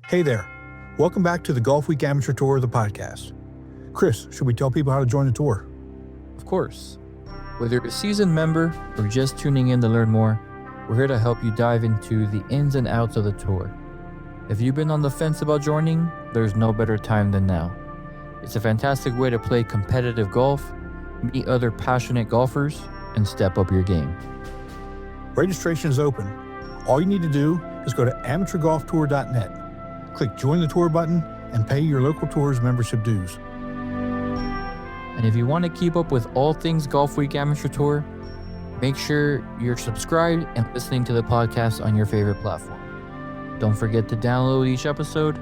Hey there. Welcome back to the Golfweek Amateur Tour, the podcast. Chris, should we tell people how to join the tour? Of course. Whether you're a seasoned member or just tuning in to learn more, we're here to help you dive into the ins and outs of the tour. If you've been on the fence about joining, there's no better time than now. It's a fantastic way to play competitive golf, meet other passionate golfers, and step up your game. Registration is open. All you need to do is go to amateurgolftour.net. Click Join the Tour button and pay your local tour's membership dues. And if you want to keep up with all things Golfweek Amateur Tour, make sure you're subscribed and listening to the podcast on your favorite platform. Don't forget to download each episode,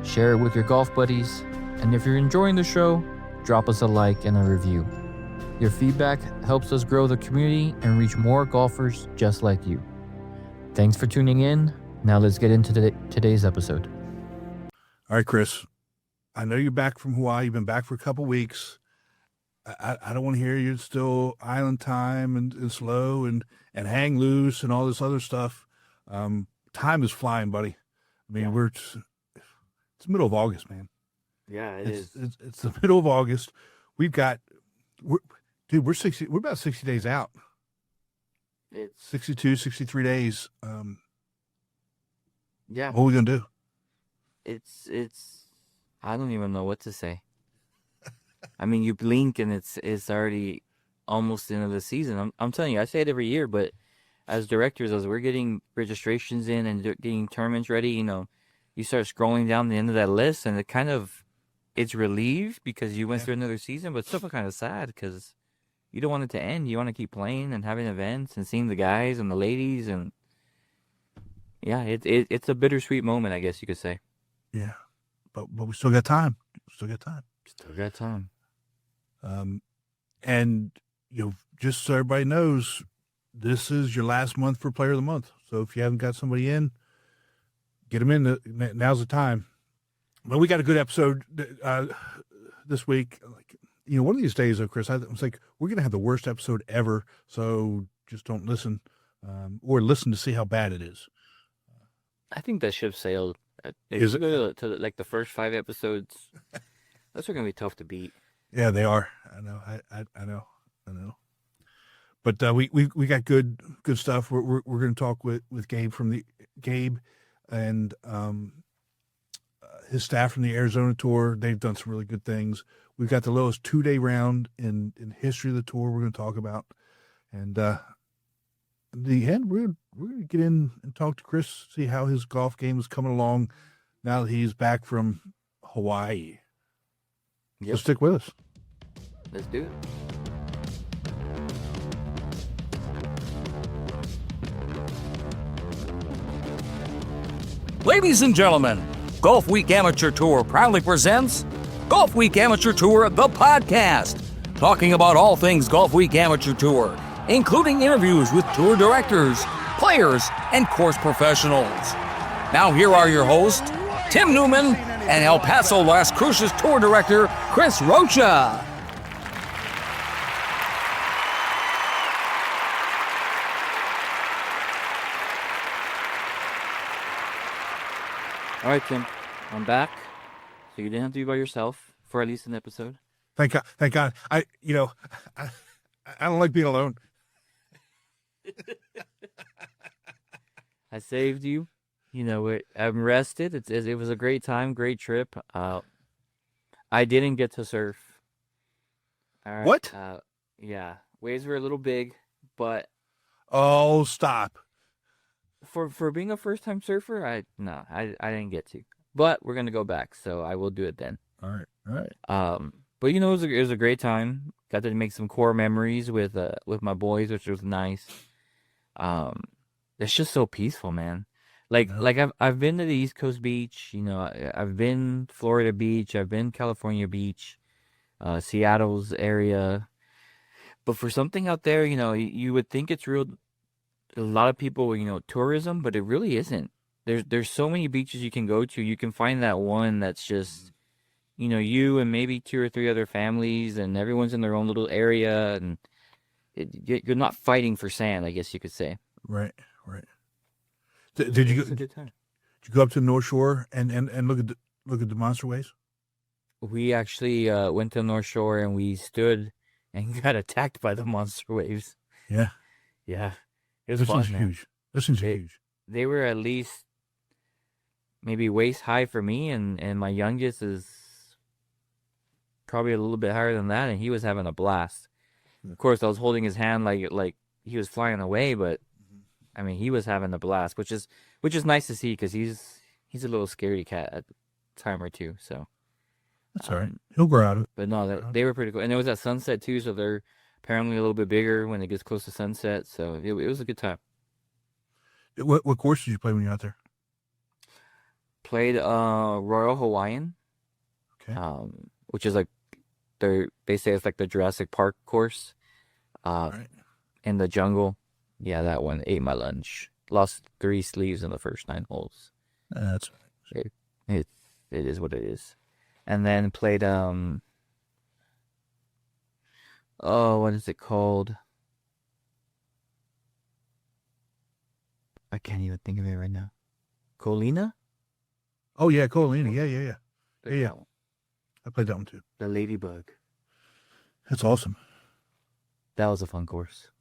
share it with your golf buddies, and if you're enjoying the show, drop us a like and a review. Your feedback helps us grow the community and reach more golfers just like you. Thanks for tuning in. Now let's get into today's episode. All right, Chris. I know you're back from Hawaii. You've been back for a couple weeks. I don't want to hear you're still island time and slow and hang loose and all this other stuff. Time is flying, buddy. I mean, it's the middle of August, man. Yeah, it's the middle of August. We're about 60 days out. It's 62, 63 days. yeah. What are we going to do? It's I don't even know what to say. I mean, you blink and it's already almost the end of the season. I'm telling you, I say it every year, but as directors, as we're getting registrations in and getting tournaments ready, you start scrolling down the end of that list, and it's relieved because you went through another season, but it's still kind of sad because you don't want it to end. You want to keep playing and having events and seeing the guys and the ladies, and it's a bittersweet moment, I guess you could say. Yeah, but we still got time. Still got time. And just so everybody knows, this is your last month for Player of the Month. So if you haven't got somebody in, get them in. Now's the time. But we got a good episode this week. One of these days, though, Chris, I was like, we're going to have the worst episode ever. So just don't listen, or listen to see how bad it is. I think that ship sailed. Is it? To like the first 5 episodes, those are going to be tough to beat. Yeah, they are. I know. I know. But we got good stuff. We're going to talk with Gabe Gabe and his staff from the Arizona tour. They've done some really good things. We've got the lowest 2-day round in history of the tour we're going to talk about. And the end, we're going to get in and talk to Chris, see how his golf game is coming along now that he's back from Hawaii. Yep. So stick with us. Let's do it. Ladies and gentlemen, Golfweek Amateur Tour proudly presents Golfweek Amateur Tour, the podcast, talking about all things Golfweek Amateur Tour, including interviews with tour directors, players, and course professionals. Now here are your hosts, Tim Newman and El Paso Las Cruces Tour Director, Chris Rocha. All right, Tim, I'm back. So you didn't have to be by yourself for at least an episode. Thank God. I don't like being alone. I saved you. I'm rested. It was a great time, great trip. I didn't get to surf. All right. What? Yeah, waves were a little big, but Oh, stop. for being a first time surfer, I didn't get to. But we're gonna go back, so I will do it then. All right. But it was a great time. Got to make some core memories with my boys, which was nice. It's just so peaceful, man. Like I've been to the East Coast beach, I've been Florida beach, I've been California beach, Seattle's area. But for something out there, you would think it's real. A lot of people, tourism, but it really isn't. There's so many beaches you can go to. You can find that one that's just, you and maybe 2 or 3 other families, and everyone's in their own little area, and you're not fighting for sand, I guess you could say. Right. Did you It's a good time. Did you go up to the North Shore and look at the monster waves? We actually went to North Shore and we stood and got attacked by the monster waves. Yeah. Yeah, it was This fun, one's man. huge. This one's huge. They were at least maybe waist high for me, and my youngest is probably a little bit higher than that, and he was having a blast. Of course, I was holding his hand like he was flying away, but I mean, he was having a blast, which is nice to see because he's a little scaredy cat at a time or two. So That's all right. He'll grow out of it. but no, they were pretty cool, and it was at sunset too, so they're apparently a little bit bigger when it gets close to sunset. So it was a good time. What course did you play when you were out there? Played Royal Hawaiian, Okay. which is like they say it's like the Jurassic Park course, All right. in the jungle. Yeah, that one ate my lunch. Lost 3 sleeves in the first 9 holes. That's It is what it is. And then played what is it called? I can't even think of it right now. Colina? Oh yeah, Colina. Yeah. There's Yeah. that one. I played that one too. The Ladybug. That's awesome. That was a fun course.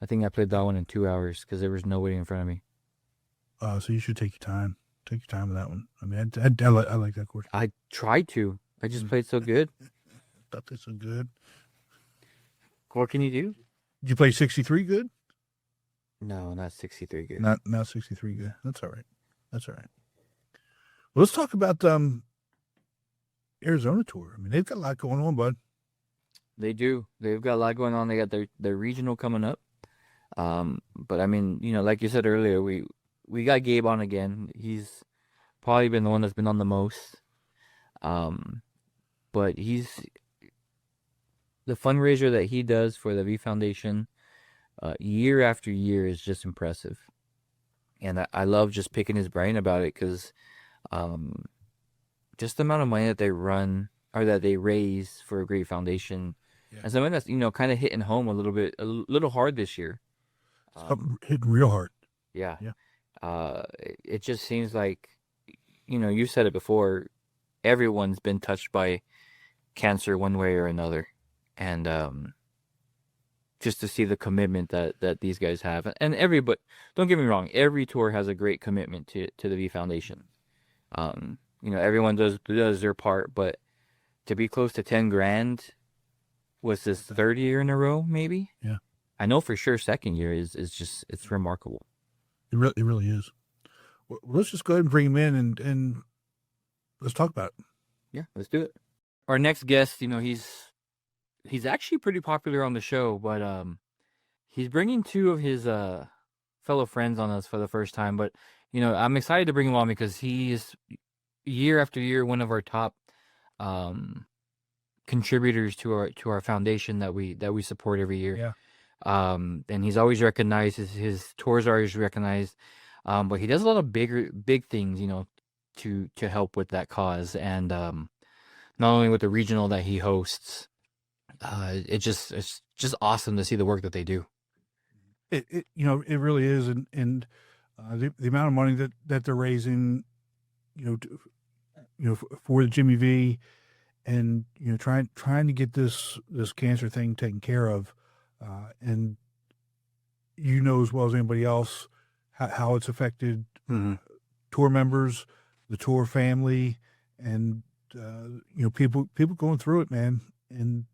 I think I played that one in 2 hours because there was nobody in front of me. So you should take your time. Take your time with that one. I mean, I like that course. I tried to. I just played so good. Thought this was good. What can you do? Did you play 63 good? No, not 63 good. Not 63 good. That's all right. That's all right. Well, let's talk about Arizona tour. I mean, they've got a lot going on, bud. They do. They've got a lot going on. They got their regional coming up. But I mean, like you said earlier, we got Gabe on again. He's probably been the one that's been on the most. But he's the fundraiser that he does for the V Foundation, year after year is just impressive. And I love just picking his brain about it because, just the amount of money that they run or that they raise for a great foundation. Yeah. And something that's, kind of hitting home a little hard this year. Hitting real hard. Yeah. Yeah. It just seems like, you said it before, everyone's been touched by cancer one way or another. And just to see the commitment that these guys have. And everybody, don't get me wrong, every tour has a great commitment to the V Foundation. Everyone does their part, but to be close to 10 grand was this third year in a row, maybe? Yeah. I know for sure second year is just, it's remarkable. It really is. Well, let's just go ahead and bring him in and let's talk about it. Yeah, let's do it. Our next guest, he's actually pretty popular on the show, but he's bringing 2 of his fellow friends on us for the first time. But I'm excited to bring him on because he is year after year one of our top contributors to our foundation that we support every year. Yeah. And he's always recognized. His tours are always recognized. But he does a lot of big things, to help with that cause, and not only with the regional that he hosts. It's just awesome to see the work that they do. It really is, and the amount of money that they're raising, for the Jimmy V, and trying to get this cancer thing taken care of, and as well as anybody else how it's affected tour members, the tour family, and people going through it, man. And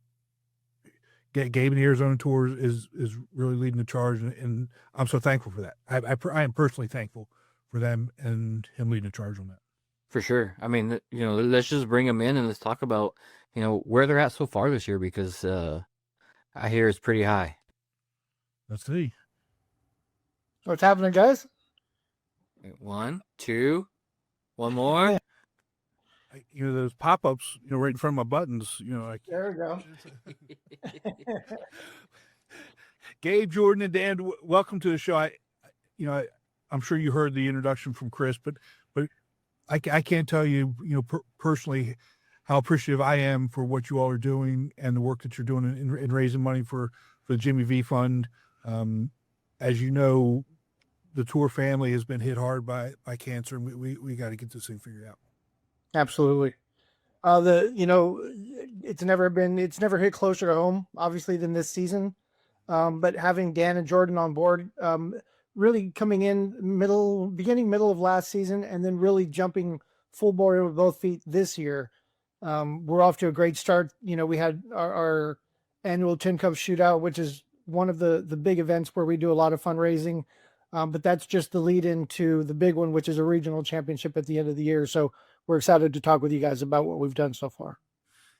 Gabe and the Arizona Tour is really leading the charge, and I'm so thankful for that. I am personally thankful for them and him leading the charge on that. For sure. I mean, let's just bring them in and let's talk about, where they're at so far this year, because I hear it's pretty high. Let's see. What's happening, guys? 1, 2, one more. Those pop-ups, right in front of my buttons, There we go. Gabe, Jordan, and Dan, welcome to the show. I'm sure you heard the introduction from Chris, but I can't tell you, personally how appreciative I am for what you all are doing and the work that you're doing in raising money for the Jimmy V Fund. As you know, the tour family has been hit hard by cancer, and we got to get this thing figured out. Absolutely. It's never hit closer to home, obviously, than this season. But having Dan and Jordan on board, really coming in beginning middle of last season, and then really jumping full bore with both feet this year. We're off to a great start. We had our annual Tin Cup Shootout, which is one of the big events where we do a lot of fundraising. But that's just the lead into the big one, which is a regional championship at the end of the year. So we're excited to talk with you guys about what we've done so far.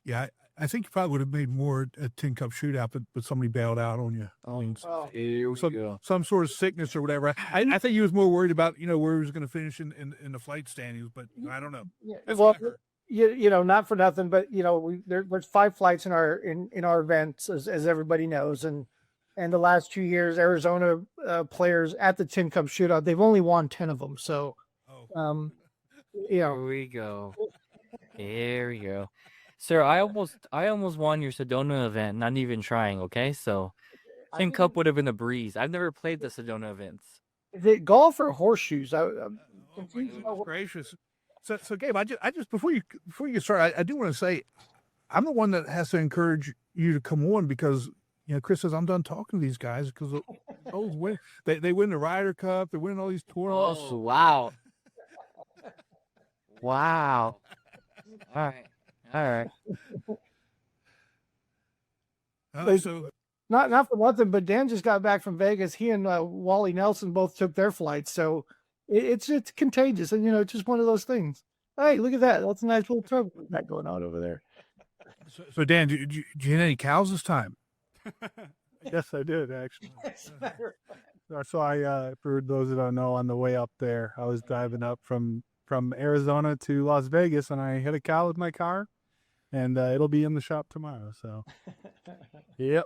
Yeah, I think you probably would have made more at Tin Cup Shootout, but somebody bailed out on you. Here we go. Some sort of sickness or whatever. I think he was more worried about, where he was going to finish in the flight standings, but I don't know. Yeah, That's well, what I heard. not for nothing, but there's 5 flights in our events, as everybody knows, and the last 2 years, Arizona players at the Tin Cup Shootout, they've only won 10 of them. So, Here we go. Here we go. Sir, I almost won your Sedona event, not even trying, okay? So Tin Cup would have been a breeze. I've never played the Sedona events. is it golf or horseshoes? I'm Oh, my confused goodness about gracious. So Gabe, I just before you start, I do want to say, I'm the one that has to encourage you to come on because Chris says I'm done talking to these guys because they win the Ryder Cup, they're winning all these tournaments. Oh, wow. Wow. All right. So not for nothing, but Dan just got back from Vegas. He and Wally Nelson both took their flights, so it's contagious, and it's just one of those things. Hey, look at that! That's a nice little trouble that going on over there. so Dan, did you hit any cows this time? Yes, I did actually. So I, for those that don't know, on the way up there, I was driving up from Arizona to Las Vegas, and I hit a cow with my car, and it'll be in the shop tomorrow. So, yep.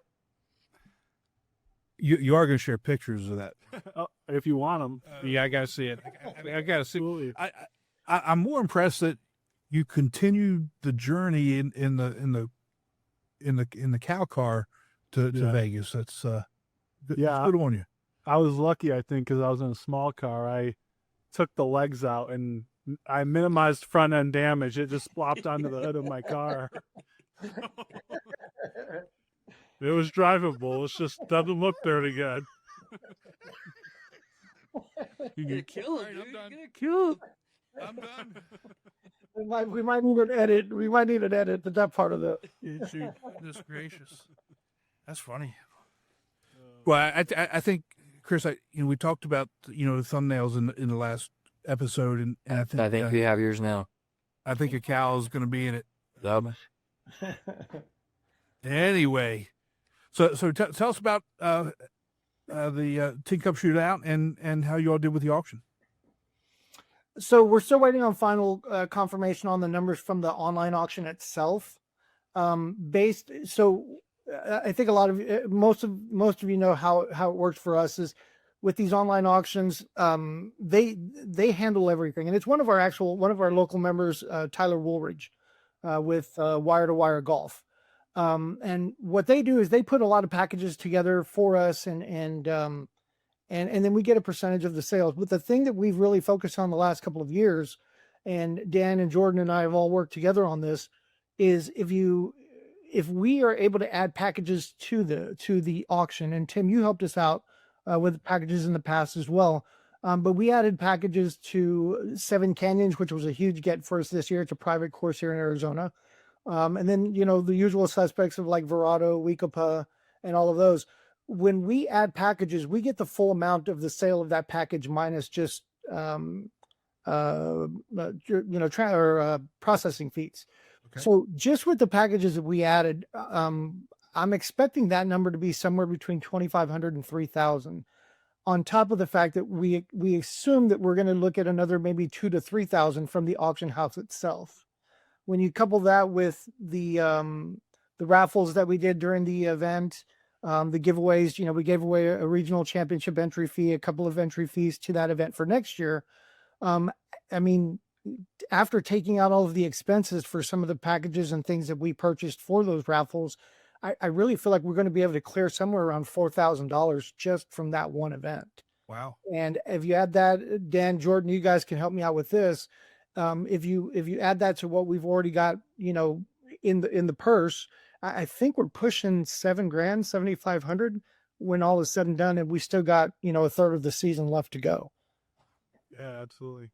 You are going to share pictures of that. If you want them, Yeah, I got to see it. I got to see. absolutely. I'm more impressed that you continued the journey in the cow car to Yeah. Vegas. That's good, Yeah. that's good on you. I was lucky, I think, because I was in a small car. I took the legs out and I minimized front end damage. It just flopped onto the hood of my car. It was drivable. It just doesn't look very good. You kill him, dude. You're I'm done. gonna kill him. I'm done. We might need an edit. We might need an edit to that part of the. Goodness gracious, that's funny. Well, I think Chris, we talked about the thumbnails in the last episode, and I think we have yours now. I think a cow is going to be in it. Dub. Anyway, so tell us about the Tin Cup Shootout and how you all did with the auction. So we're still waiting on final confirmation on the numbers from the online auction itself. I think a lot of most of you know how it works for us is with these online auctions. They handle everything, and it's one of our local members, Tyler Woolridge, with Wire to Wire Golf. And what they do is they put a lot of packages together for us, and then we get a percentage of the sales. But the thing that we've really focused on the last couple of years, and Dan and Jordan and I have all worked together on this, is if we are able to add packages to the auction, and Tim, you helped us out with packages in the past as well. But we added packages to Seven Canyons, which was a huge get for us this year. It's a private course here in Arizona. And then, the usual suspects of like Verado, Weekapa, and all of those. When we add packages, we get the full amount of the sale of that package minus just, processing fees. Okay. So just with the packages that we added, I'm expecting that number to be somewhere between 2,500 and 3,000. On top of the fact that we assume that we're going to look at another maybe 2,000 to 3,000 from the auction house itself. When you couple that with the raffles that we did during the event, the giveaways, we gave away a regional championship entry fee, a couple of entry fees to that event for next year. After taking out all of the expenses for some of the packages and things that we purchased for those raffles, I really feel like we're going to be able to clear somewhere around $4,000 just from that one event. Wow. And if you add that, Dan, Jordan, you guys can help me out with this. If you add that to what we've already got, you know, in the purse, I think we're pushing $7,000, 7,500 when all is said and done, and we still got, you know, a third of the season left to go. Yeah, absolutely.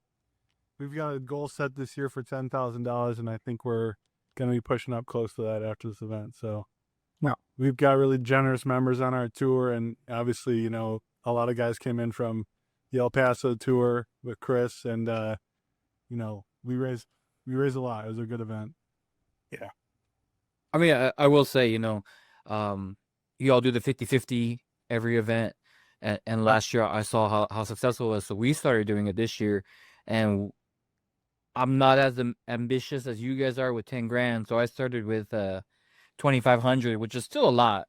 We've got a goal set this year for $10,000, and I think we're going to be pushing up close to that after this event. So, Wow. We've got really generous members on our tour, and obviously, you know, a lot of guys came in from the El Paso tour with Chris, and you know, we raised a lot. It was a good event. Yeah. I mean, I will say, you know, you all do the 50-50 every event. And last year I saw how successful it was. So we started doing it this year. And I'm not as ambitious as you guys are with 10 grand. So I started with 2,500, which is still a lot.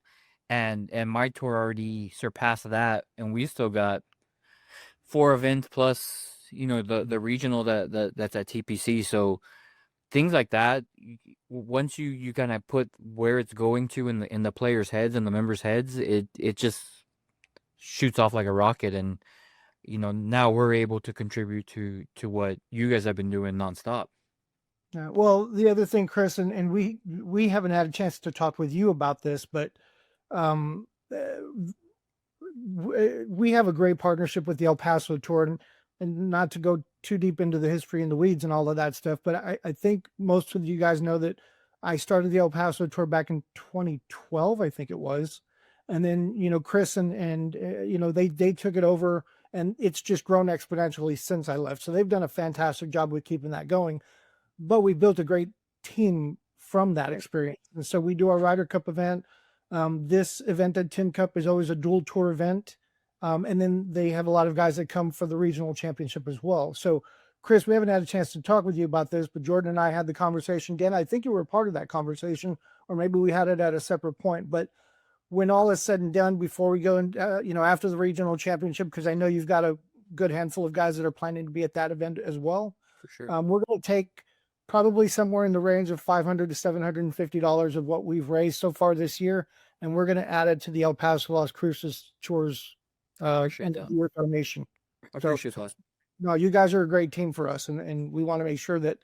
And my tour already surpassed that. And we still got 4 events plus, you know, the regional that's at TPC. So things like that, once you kind of put where it's going to in the players' heads and the members' heads, it just shoots off like a rocket. And you know, now we're able to contribute to what you guys have been doing nonstop. Well, the other thing, Chris, and we haven't had a chance to talk with you about this, but we have a great partnership with the El Paso Tour, and not to go too deep into the history and the weeds and all of that stuff, but I think most of you guys know that I started the El Paso Tour back in 2012, I think it was. And then, you know, Chris and you know, they took it over, and it's just grown exponentially since I left. So they've done a fantastic job with keeping that going, but we built a great team from that experience. And so we do our Ryder Cup event. This event at Tin Cup is always a dual tour event. And then they have a lot of guys that come for the regional championship as well. So, Chris, we haven't had a chance to talk with you about this, but Jordan and I had the conversation. Dan, I think you were a part of that conversation, or maybe we had it at a separate point. But when all is said and done, before we go and, you know, after the regional championship, because I know you've got a good handful of guys that are planning to be at that event as well. For sure. We're going to take probably somewhere in the range of $500 to $750 of what we've raised so far this year, and we're going to add it to the El Paso Las Cruces Tours and your donation. I appreciate that. No, you guys are a great team for us, and we want to make sure that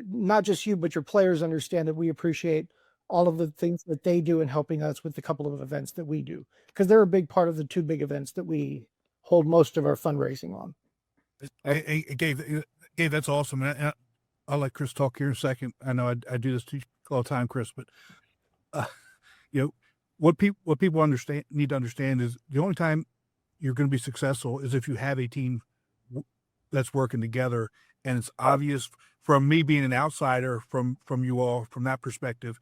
not just you, but your players understand that we appreciate all of the things that they do in helping us with the couple of events that we do, because they're a big part of the 2 big events that we hold most of our fundraising on. Hey, Gabe, that's awesome. And I'll let Chris talk here in a second. I know I do this to you all the time, Chris, but you know, what people need to understand is the only time you're going to be successful is if you have a team that's working together. And it's obvious from me being an outsider from you all, from that perspective,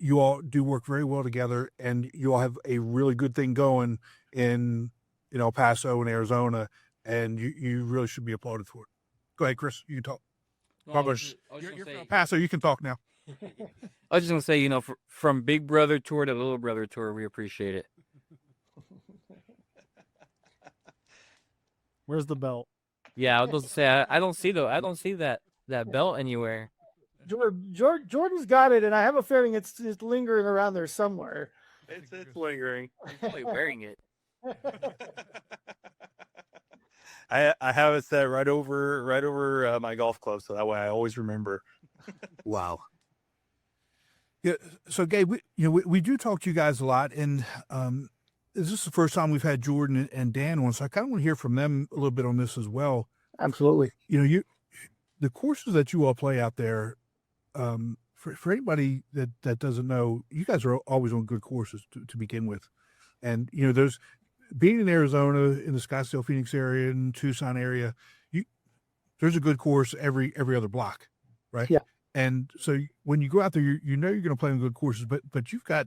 you all do work very well together, and you all have a really good thing going in El Paso and Arizona, and you really should be applauded for it. Go ahead, Chris. You can talk. You're from El Paso. You can talk now. I was just gonna say, you know, from Big Brother Tour to Little Brother Tour, we appreciate it. Where's the belt? Yeah, I was supposed to say I don't see that belt anywhere. Jordan's got it, and I have a feeling it's lingering around there somewhere. It's lingering. He's probably wearing it. I have it set right over my golf club, so that way I always remember. Wow. Yeah. So, Gabe, we do talk to you guys a lot, and this is the first time we've had Jordan and Dan on, so I kind of want to hear from them a little bit on this as well. Absolutely. You know, the courses that you all play out there, for anybody that doesn't know, you guys are always on good courses to begin with. And, you know, there's being in Arizona, in the Scottsdale, Phoenix area, and Tucson area, there's a good course every other block, right? Yeah. And so when you go out there, you know you're going to play on good courses, but you've got,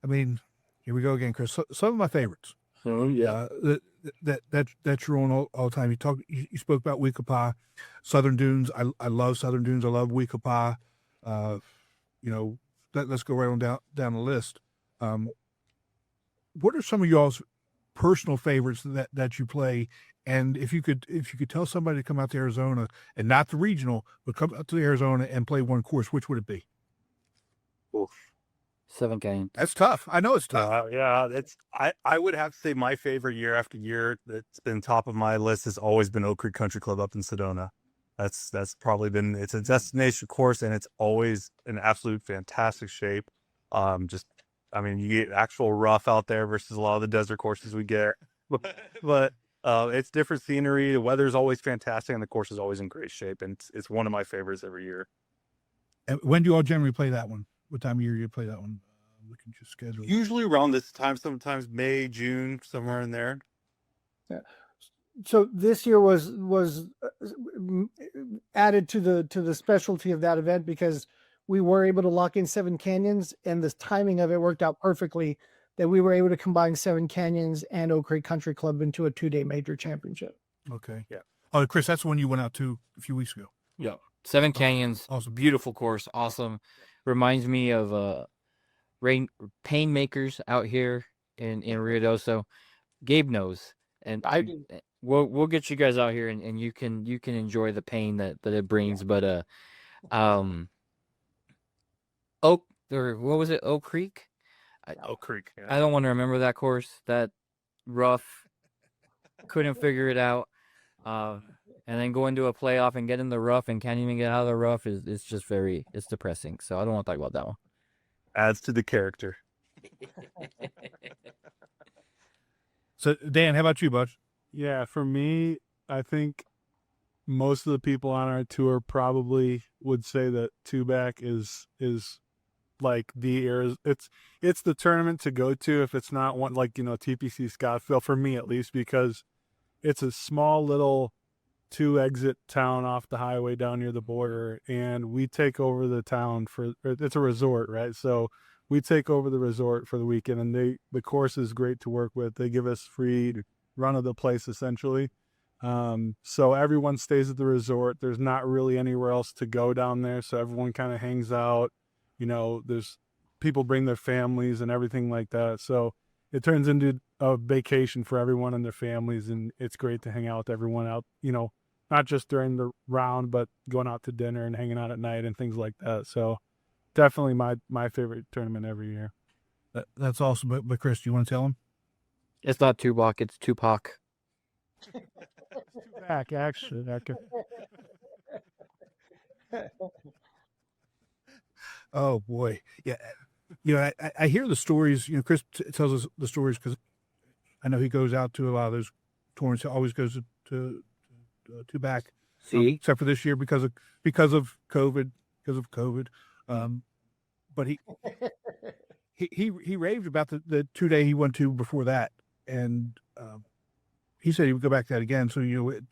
I mean, here we go again, Chris. Some of my favorites. Oh yeah. That you're on all the time. You spoke about Weekapaw, Southern Dunes. I love Southern Dunes. I love Weekapaw. You know, let's go right on down the list. What are some of y'all's personal favorites that you play? And if you could tell somebody to come out to Arizona, and not the regional, but come out to Arizona and play one course, which would it be? 7 Canyons. That's tough. I know it's tough. Yeah, I would have to say my favorite year after year that's been top of my list has always been Oak Creek Country Club up in Sedona. That's probably been, it's a destination course, and it's always in absolute fantastic shape. You get actual rough out there versus a lot of the desert courses we get, but it's different scenery. The weather's always fantastic, and the course is always in great shape, and it's one of my favorites every year. And when do you all generally play that one? What time of year do you play that one? Looking at your schedule. Usually around this time, sometimes May, June, somewhere in there. Yeah. So this year was added to the specialty of that event because we were able to lock in 7 Canyons, and the timing of it worked out perfectly that we were able to combine 7 Canyons and Oak Creek Country Club into a 2-day major championship. Okay. Yeah. Oh, Chris, that's the one you went out to a few weeks ago. Yeah. 7 Canyons. Awesome. Beautiful course. Awesome. Reminds me of Painmakers out here in Ruidoso. Gabe knows. And we'll get you guys out here and you can enjoy the pain that it brings. But Oak Creek? Oak Creek. Yeah. I don't want to remember that course. That rough. Couldn't figure it out. And then go into a playoff and get in the rough and can't even get out of the rough is just it's depressing. So I don't want to talk about that one. Adds to the character. So Dan, how about you, bud? Yeah, for me, I think most of the people on our tour probably would say that two-back is like it's the tournament to go to if it's not one like, TPC Scottsdale, for me at least, because it's a small little 2-exit town off the highway down near the border, and we take over the town it's a resort, right? So we take over the resort for the weekend, and the course is great to work with. They give us free run of the place essentially. So everyone stays at the resort. There's not really anywhere else to go down there. So everyone kind of hangs out, there's people bring their families and everything like that. So it turns into a vacation for everyone and their families. And it's great to hang out with everyone out, not just during the round, but going out to dinner and hanging out at night and things like that. So definitely my favorite tournament every year. That's awesome. But Chris, do you want to tell him? It's not Tupac, it's Tupac. Back, actually. Oh boy, yeah. I hear the stories. Chris tells us the stories because I know he goes out to a lot of those tournaments. He always goes to back. See, except for this year because of COVID. But he raved about the 2-day he went to before that, and he said he would go back to that again. So you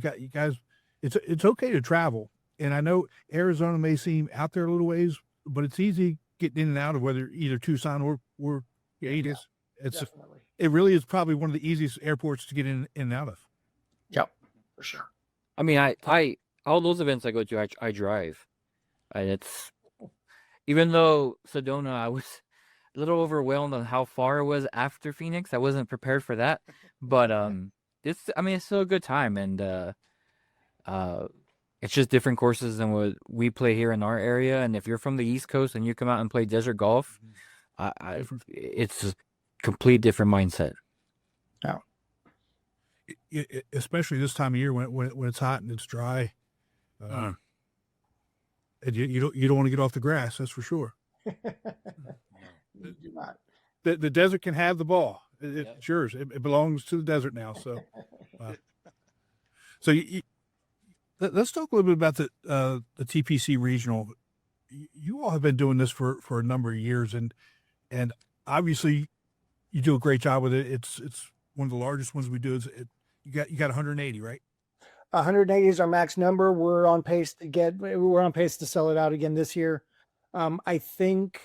guys, it's okay to travel, and I know Arizona may seem out there a little ways, but it's easy getting in and out of whether either Tucson or Aegis. Definitely. It really is probably one of the easiest airports to get in and out of. Yep, for sure. I mean, I all those events I go to, I drive, and it's even though Sedona, I was a little overwhelmed on how far it was after Phoenix. I wasn't prepared for that, but it's still a good time, and it's just different courses than what we play here in our area. And if you're from the East Coast and you come out and play desert golf, it's a complete different mindset. Yeah. Especially this time of year when it's hot and it's dry, and you don't want to get off the grass. That's for sure. You do not. The desert can have the ball. It's yours. It belongs to the desert now. So, let's talk a little bit about the TPC regional. You all have been doing this for a number of years, and obviously you do a great job with it. It's one of the largest ones we do. You got 180, right? 180 is our max number. We're on pace to sell it out again this year. I think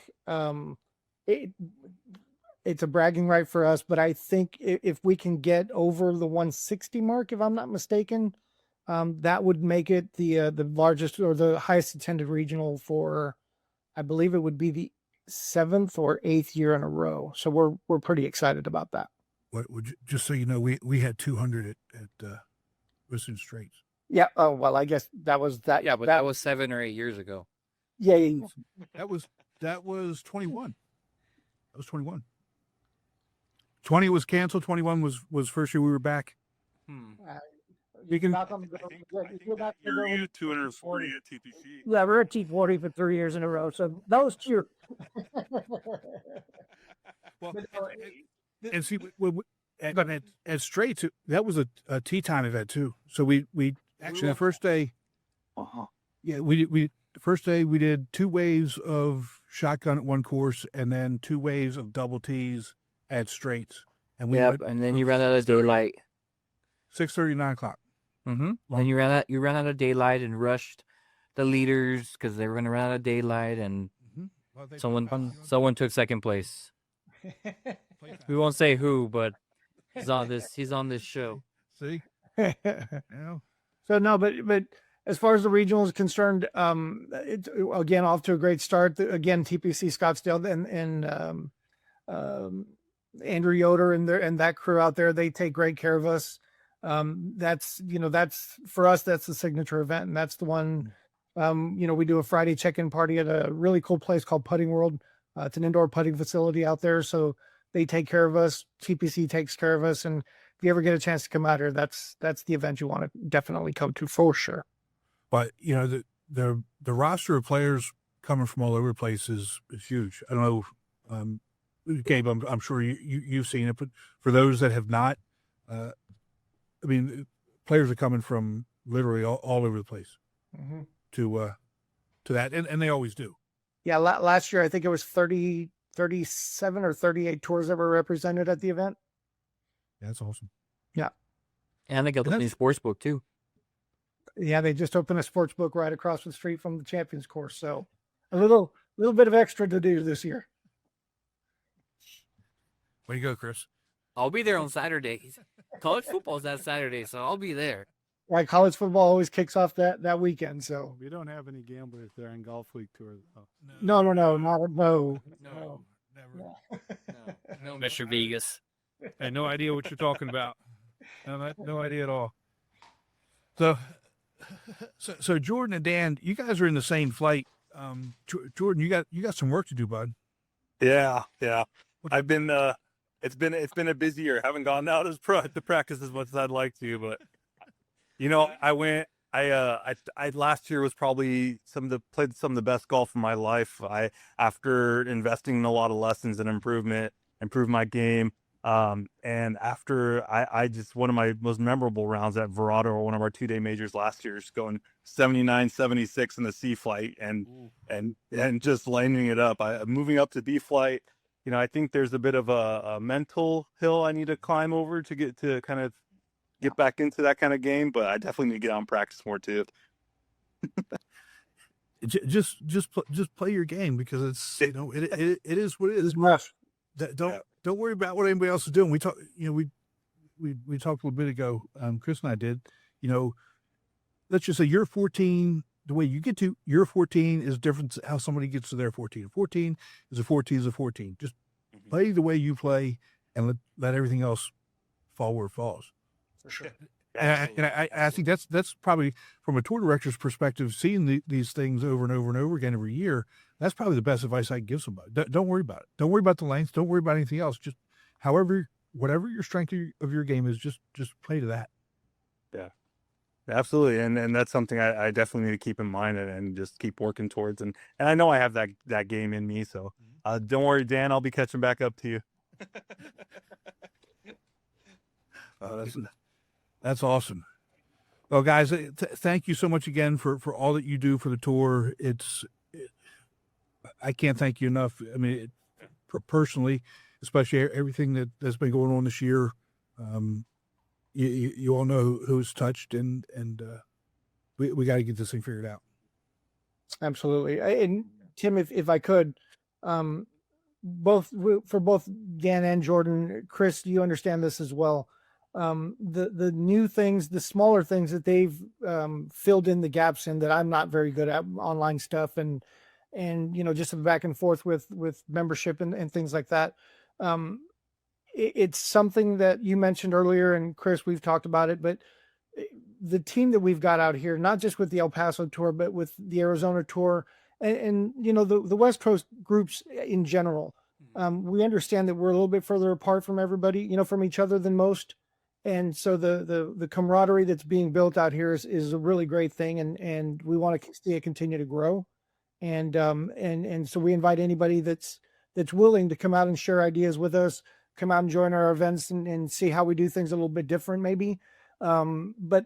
it's a bragging right for us, but I think if we can get over the 160 mark, if I'm not mistaken, that would make it the largest or the highest attended regional for, I believe it would be the 7th or 8th year in a row. So we're pretty excited about that. Just so you know, we had 200 at Whistling Straits. Yeah. Oh, well, I guess that was that. Yeah, but that was 7 or 8 years ago. Yeah. That was That was 21. That was 21. 20 was canceled. 21 was first year we were back. You can. I think that year you had 240 at TPC. Yeah, we're at T40 for 3 years in a row. So that was cheer. Well, and see, at Straits, that was a tea time event too. So we actually the first day, yeah, we the first day we did 2 waves of shotgun at one course and then 2 waves of double tees at Straits. And we went and then you ran out of daylight. 6:30, 9 o'clock. Mm-hmm. Then you ran out of daylight and rushed the leaders because they were going to run out of daylight, and someone took second place. We won't say who, but he's on this show. See, So no, but as far as the regional is concerned, it's again off to a great start. Again, TPC Scottsdale and Andrew Yoder and that crew out there, they take great care of us. That's for us, that's the signature event, and that's the one. We do a Friday check-in party at a really cool place called Putting World. It's an indoor putting facility out there, so they take care of us. TPC takes care of us, and if you ever get a chance to come out here, that's the event you want to definitely come to for sure. but the roster of players coming from all over the place is huge. I don't know, Gabe, I'm sure you've seen it, but for those that have not, players are coming from literally all over the place to that, and they always do. Yeah, last year I think it was 37 or 38 tours that were represented at the event. Yeah, that's awesome. Yeah, And they got the new sports book too. yeah, they just opened a sports book right across the street from the Champions Course, so a little bit of extra to do this year. Way to go, Chris. I'll be there on Saturdays. College football's that Saturday, so I'll be there. Right, college football always kicks off that weekend. So We don't have any gamblers there on Golfweek Tour. Though. no, never. No, Mr. Vegas. I had no idea what you're talking about. No idea at all. So Jordan and Dan, you guys are in the same flight. Jordan, you got some work to do, bud. Yeah. I've been it's been a busy year. Haven't gone out to practice as much as I'd like to, but I last year was probably played some of the best golf of my life. After investing in a lot of lessons and improved my game. And after I just, one of my most memorable rounds at Verado, or one of our 2-day majors last year, is going 79, 76 in the C flight and just lining it up. Moving up to B flight, I think there's a bit of a mental hill I need to climb over to get back into that kind of game, but I definitely need to get out and practice more too. Just play your game, because it's it is what it is. rough. Don't worry about what anybody else is doing. We talked a little bit ago. Chris and I did. Let's just say you're 14. The way you get to your 14 is different than how somebody gets to their 14. 14 is a 14 is a 14. Just play the way you play, and let everything else fall where it falls. For sure. And I think that's probably, from a tour director's perspective, seeing these things over and over and over again every year, that's probably the best advice I can give somebody. Don't worry about it. Don't worry about the length. Don't worry about anything else. Just whatever your strength of your game is, just play to that. Yeah, absolutely. And that's something I definitely need to keep in mind and just keep working towards. And I know I have that game in me. So don't worry, Dan, I'll be catching back up to you. That's awesome. Well, guys, thank you so much again for all that you do for the tour. I can't thank you enough. I mean, personally, especially everything that's been going on this year. You all know who's touched, and we got to get this thing figured out. Absolutely. And Tim, if I could, for both Dan and Jordan, Chris, you understand this as well. The new things, the smaller things that they've filled in the gaps in that I'm not very good at, online stuff and just a back and forth with membership and things like that. It's something that you mentioned earlier, and Chris, we've talked about it, but the team that we've got out here, not just with the El Paso tour, but with the Arizona tour and you know, the West Coast groups in general, we understand that we're a little bit further apart from everybody, you know, from each other than most. And so the camaraderie that's being built out here is a really great thing. And we want to see it continue to grow. And so we invite anybody that's willing to come out and share ideas with us, come out and join our events and see how we do things a little bit different, maybe. But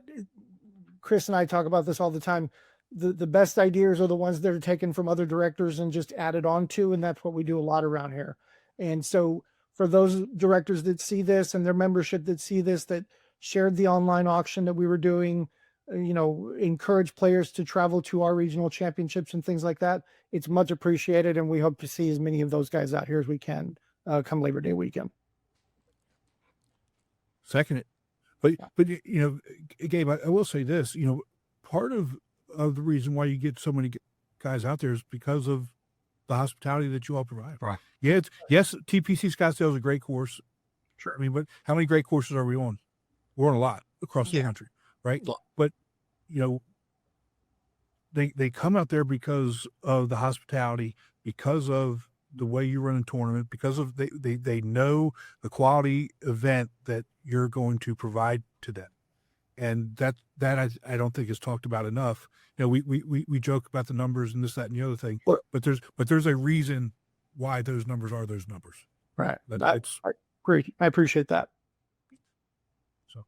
Chris and I talk about this all the time. The best ideas are the ones that are taken from other directors and just added on to. And that's what we do a lot around here. And so for those directors that see this and their membership that see this, that shared the online auction that we were doing, you know, encourage players to travel to our regional championships and things like that, it's much appreciated. And we hope to see as many of those guys out here as we can come Labor Day weekend. Second it. But you know, Gabe, I will say this, you know, part of the reason why you get so many guys out there is because of the hospitality that you all provide. Right. Yeah. Yes. TPC Scottsdale is a great course. Sure. I mean, but how many great courses are we on? We're on a lot across the country. Right. But, you know, they come out there because of the hospitality, because of the way you run a tournament, because of they know the quality event that you're going to provide to them. And that I don't think is talked about enough. You know, we joke about the numbers and this, that, and the other thing, but there's a reason why those numbers are those numbers. Right. It's Great. I appreciate that. So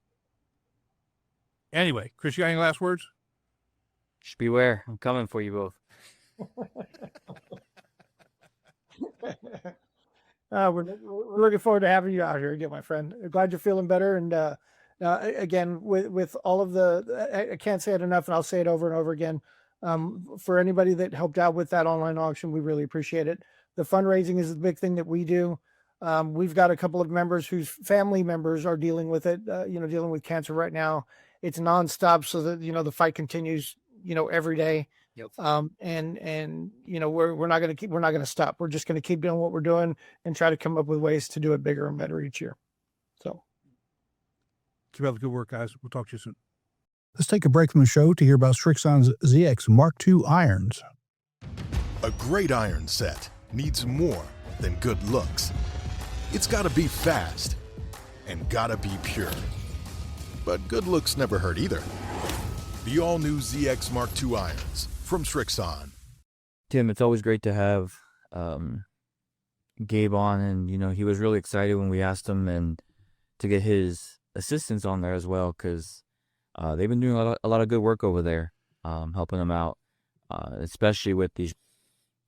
anyway, Chris, you got any last words? Just beware. I'm coming for you both. We're looking forward to having you out here again, my friend. Glad you're feeling better. And again, with all of I can't say it enough, and I'll say it over and over again. For anybody that helped out with that online auction, we really appreciate it. The fundraising is the big thing that we do. We've got a couple of members whose family members are dealing with it, dealing with cancer right now. It's nonstop, so that, you know, the fight continues, you know, every day. Yep. And you know, we're not going to stop. We're just going to keep doing what we're doing and try to come up with ways to do it bigger and better each year. So keep up the good work, guys. We'll talk to you soon. Let's take a break from the show to hear about Strixon's ZX Mark II irons. A great iron set needs more than good looks. It's got to be fast and got to be pure. But good looks never hurt either. The all-new ZX Mark II irons from Strixon. Tim, it's always great to have Gabe on, and you know, he was really excited when we asked him and to get his assistants on there as well, because they've been doing a lot of good work over there, helping them out, especially with these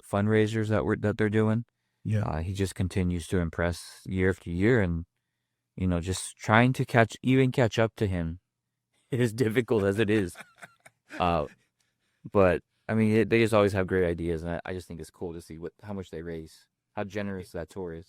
fundraisers that they're doing. Yeah, he just continues to impress year after year, and you know, just trying to catch up to him is difficult as it is. But I mean, they just always have great ideas, and I just think it's cool to see how much they raise, how generous that tour is.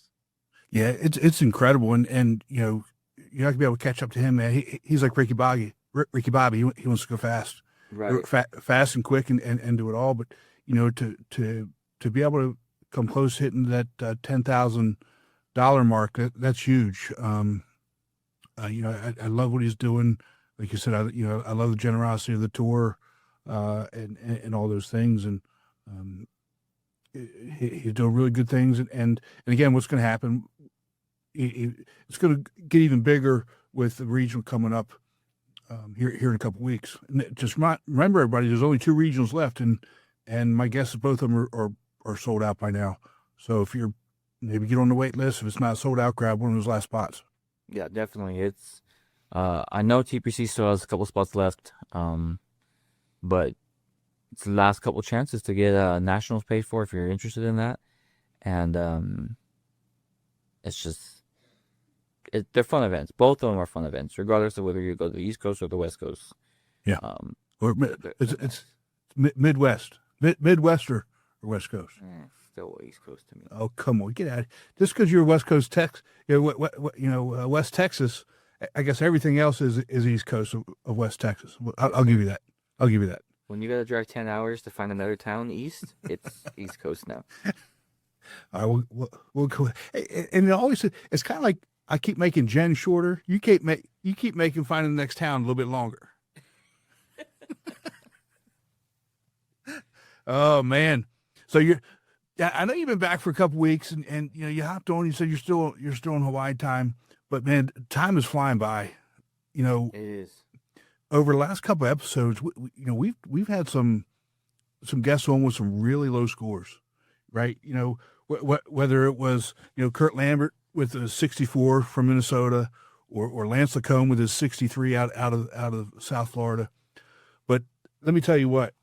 Yeah, it's incredible, and you know, you're not gonna be able to catch up to him, man. He's like Ricky Bobby. He wants to go fast, Right? fast and quick, and do it all. But you know, to be able to come close hitting that $10,000 mark, that's huge. You know, I love what he's doing. Like you said, I love the generosity of the tour, and all those things, and he's doing really good things. And again, what's going to happen? It's going to get even bigger with the regional coming up here in a couple of weeks. And just remember, everybody, there's only 2 regionals left, and my guess is both of them are sold out by now. So if you're maybe get on the wait list, if it's not sold out, grab one of those last spots. Yeah, definitely. It's I know TPC still has a couple spots left, but it's the last couple chances to get nationals paid for if you're interested in that. And it's just they're fun events. Both of them are fun events, regardless of whether you go to the East Coast or the West Coast. Yeah, or it's Midwest, Midwest or West Coast. Still East Coast to me. Oh, come on, get out! Just because you're West Coast West Texas, I guess everything else is East Coast of West Texas. I'll give you that. I'll give you that. When you got to drive 10 hours to find another town east, it's East Coast now. All right, we'll go. And it's kind of like I keep making Jen shorter. You keep making finding the next town a little bit longer. Oh man, So yeah, I know you've been back for a couple weeks, and you hopped on. You said you're still in Hawaii time, but man, time is flying by. It is. Over the last couple of episodes, we've had some guests on with some really low scores, right? Whether it was Kurt Lambert with a 64 from Minnesota, or Lance Lacombe with his 63 out of South Florida. But let me tell you what,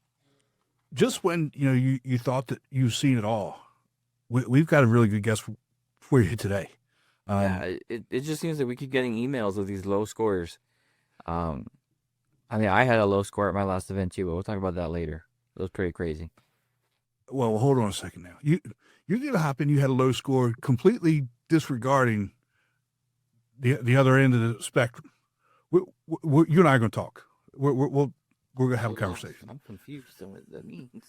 just when you thought that you've seen it all, we've got a really good guest for you today. It just seems that we keep getting emails of these low scores. I mean, I had a low score at my last event too, but we'll talk about that later. It was pretty crazy. Well, hold on a second now. You're going to hop in. You had a low score, completely disregarding the other end of the spectrum. You and I are going to talk. We're going to have a conversation. I'm confused on what that means.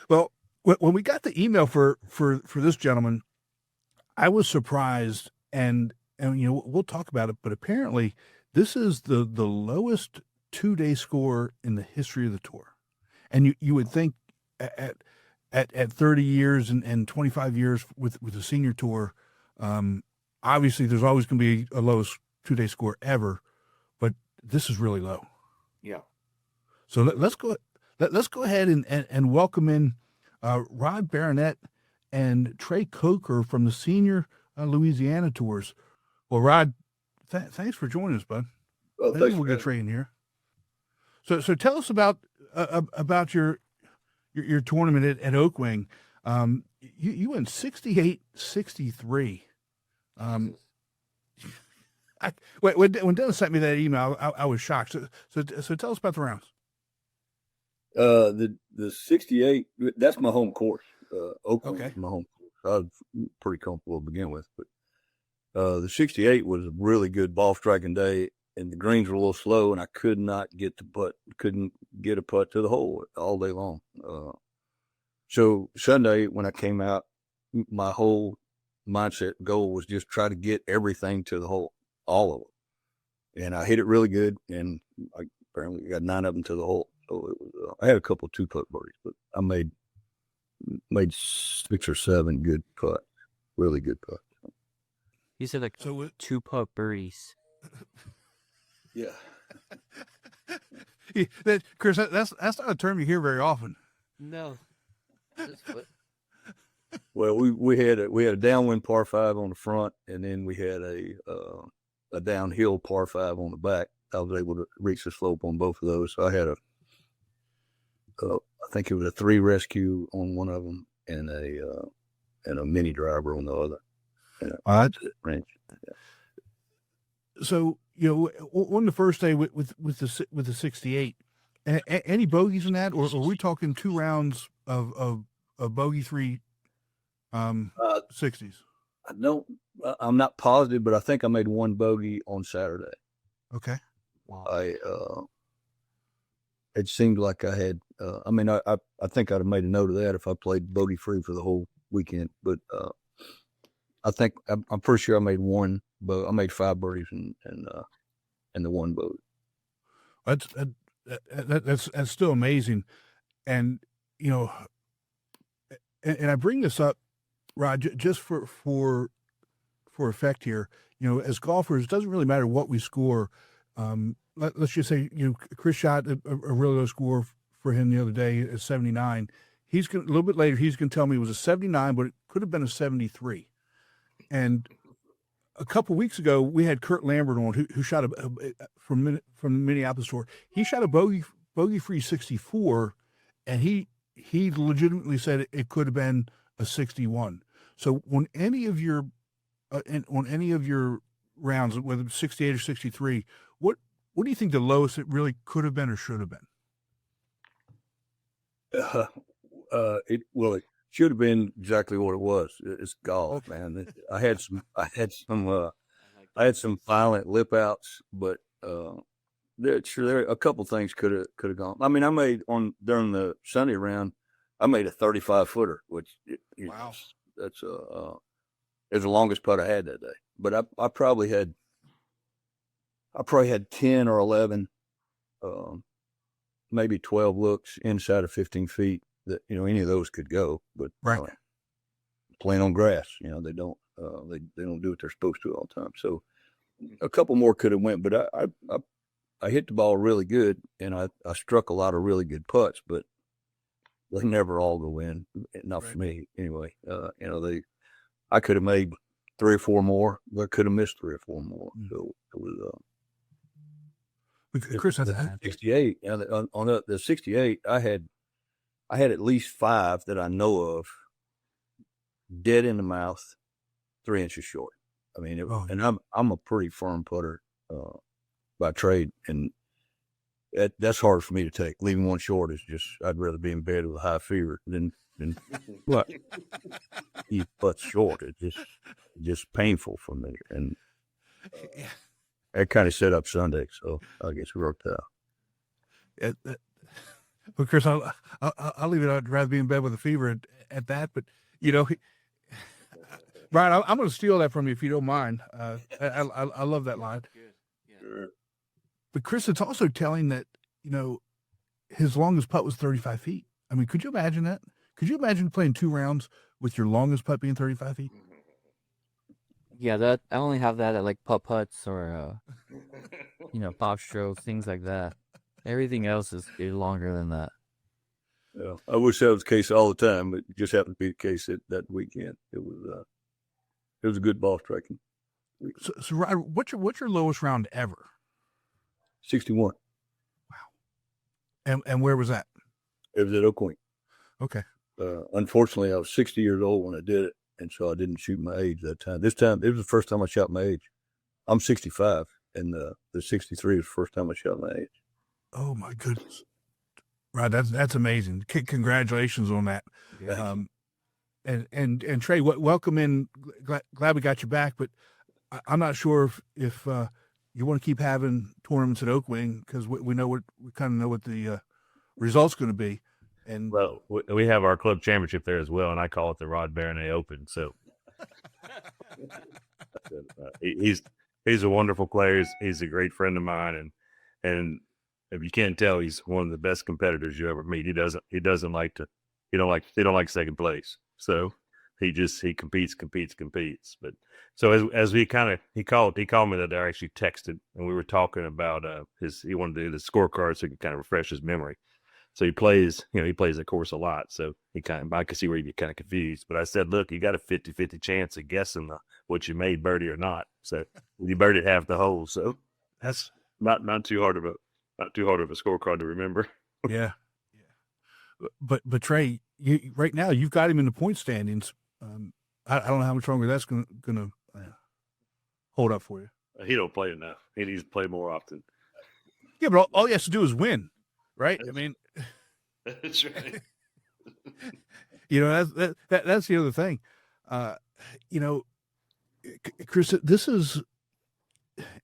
Well, when we got the email for this gentleman, I was surprised, and we'll talk about it. But apparently, this is the lowest 2-day score in the history of the tour. And you would think at 30 years and 25 years with the senior tour, obviously there's always going to be a lowest 2-day score ever, but this is really low. Yeah. So let's go ahead and welcome in Rod Baronet and Trey Coker from the senior Louisiana tours. Well, Rod, thanks for joining us, bud. Well, Maybe we'll get Trey in here. So tell us about your tournament at Oak Wing. You went 68-63. When Dennis sent me that email, I was shocked. So tell us about the rounds. The 68, that's my home course. Oak Wing is my home course. I was pretty comfortable to begin with, but the 68 was a really good ball striking day, and the greens were a little slow, and I could not get the putt, couldn't get a putt to the hole all day long. So Sunday when I came out, my whole mindset goal was just try to get everything to the hole, all of it. And I hit it really good, and I apparently got 9 of them to the hole. So it was, I had a couple 2-putt birdies, but I made 6 or 7 good putts, really good putts. You said like 2-putt birdies. Yeah. Chris, that's not a term you hear very often. No. Well, we had a downwind par 5 on the front, and then we had a downhill par 5 on the back. I was able to reach the slope on both of those. So I had I think it was a 3 rescue on one of them, and a mini driver on the other. Range. Yeah. So on the first day with the 68, any bogeys in that, or are we talking 2 rounds of bogey-free 60s? I'm not positive, but I think I made 1 bogey on Saturday. Okay. Wow. It seemed like I had. I think I'd have made a note of that if I played bogey free for the whole weekend. But I think I'm pretty sure I made 1. I made 5 birdies and the 1 bogey. That's still amazing, and and I bring this up, Rod, just for effect here. As golfers, it doesn't really matter what we score. Let's just say, Chris shot a really low score for him the other day at 79. A little bit later, he's going to tell me it was a 79, but it could have been a 73. And a couple of weeks ago, we had Kurt Lambert on, who shot from the Minneapolis tour. He shot a bogey-free 64, and he legitimately said it could have been a 61. So on any of your rounds, whether it's 68 or 63, what do you think the lowest it really could have been or should have been? It should have been exactly what it was. It's golf, man. I had some violent lip outs, but there a couple things could have gone. I mean, I made during the Sunday round, I made a 35-footer, which wow, that's is the longest putt I had that day. But I probably had 10 or 11, maybe 12 looks inside of 15 feet that, any of those could go, but Right. playing on grass, they don't do what they're supposed to all the time. So a couple more could have went, but I hit the ball really good, and I struck a lot of really good putts, but they never all go in. Not for me anyway. I could have made 3 or 4 more, but I could have missed 3 or 4 more. So it was. Chris, that's 68. On the 68, I had at least 5 that I know of dead in the mouth, 3 inches short. I mean, and I'm a pretty firm putter by trade, and that's hard for me to take. Leaving one short is just, I'd rather be in bed with a high fever than what he puts short. It's just painful for me, and that kind of set up Sunday, so I guess it worked out. Well, Chris, I'll leave it. I'd rather be in bed with a fever at that, but Brian, I'm going to steal that from you if you don't mind. I love that line. Sure. But Chris, it's also telling that his longest putt was 35 feet. I mean, could you imagine that? Could you imagine playing 2 rounds with your longest putt being 35 feet? Yeah, that I only have that at like putts or pop strokes, things like that. Everything else is longer than that. Yeah, I wish that was the case all the time, but it just happened to be the case that weekend. It was a good ball striking. So Rod, what's your lowest round ever? 61. Wow. And where was that? It was at Oak Point. Okay. Unfortunately, I was 60 years old when I did it, and so I didn't shoot my age that time. This time, it was the first time I shot my age. I'm 65, and the 63 was the first time I shot my age. Oh my goodness, Rod, that's amazing. Congratulations on that. Yeah. And Trey, welcome in. Glad we got you back, but I'm not sure if you want to keep having tournaments at Oak Wing, because we kind of know what the result's going to be. And well, we have our club championship there as well, and I call it the Rod Baronet Open. So he's a wonderful player. He's a great friend of mine, and if you can't tell, he's one of the best competitors you ever meet. He don't like second place. So he competes. But so as we he called me that I actually texted, and we were talking about he wanted to do the scorecard so he could kind of refresh his memory. So he plays the course a lot. So I could see where he'd be kind of confused. But I said, look, you got a 50-50 chance of guessing what you made birdie or not. So you birdied half the hole. So that's not too hard of a scorecard to remember. Yeah. But Trey, right now you've got him in the point standings. I don't know how much longer that's gonna hold up for you. He don't play enough. He needs to play more often. Yeah, but all he has to do is win, right? I mean, that's right. That's the other thing. Chris, this is,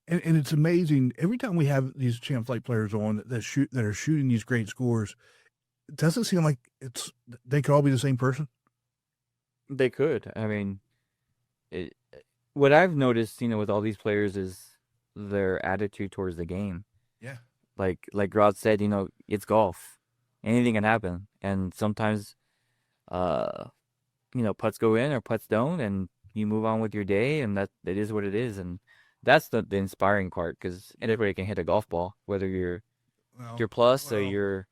and it's amazing. Every time we have these Champ Flight players on that are shooting these great scores, it doesn't seem like they could all be the same person. They could. I mean, what I've noticed, with all these players is their attitude towards the game. Yeah. Like Rod said, it's golf. Anything can happen. And sometimes, putts go in or putts don't, and you move on with your day, and that it is what it is. And that's the inspiring part, because anybody can hit a golf ball, whether you're plus or you're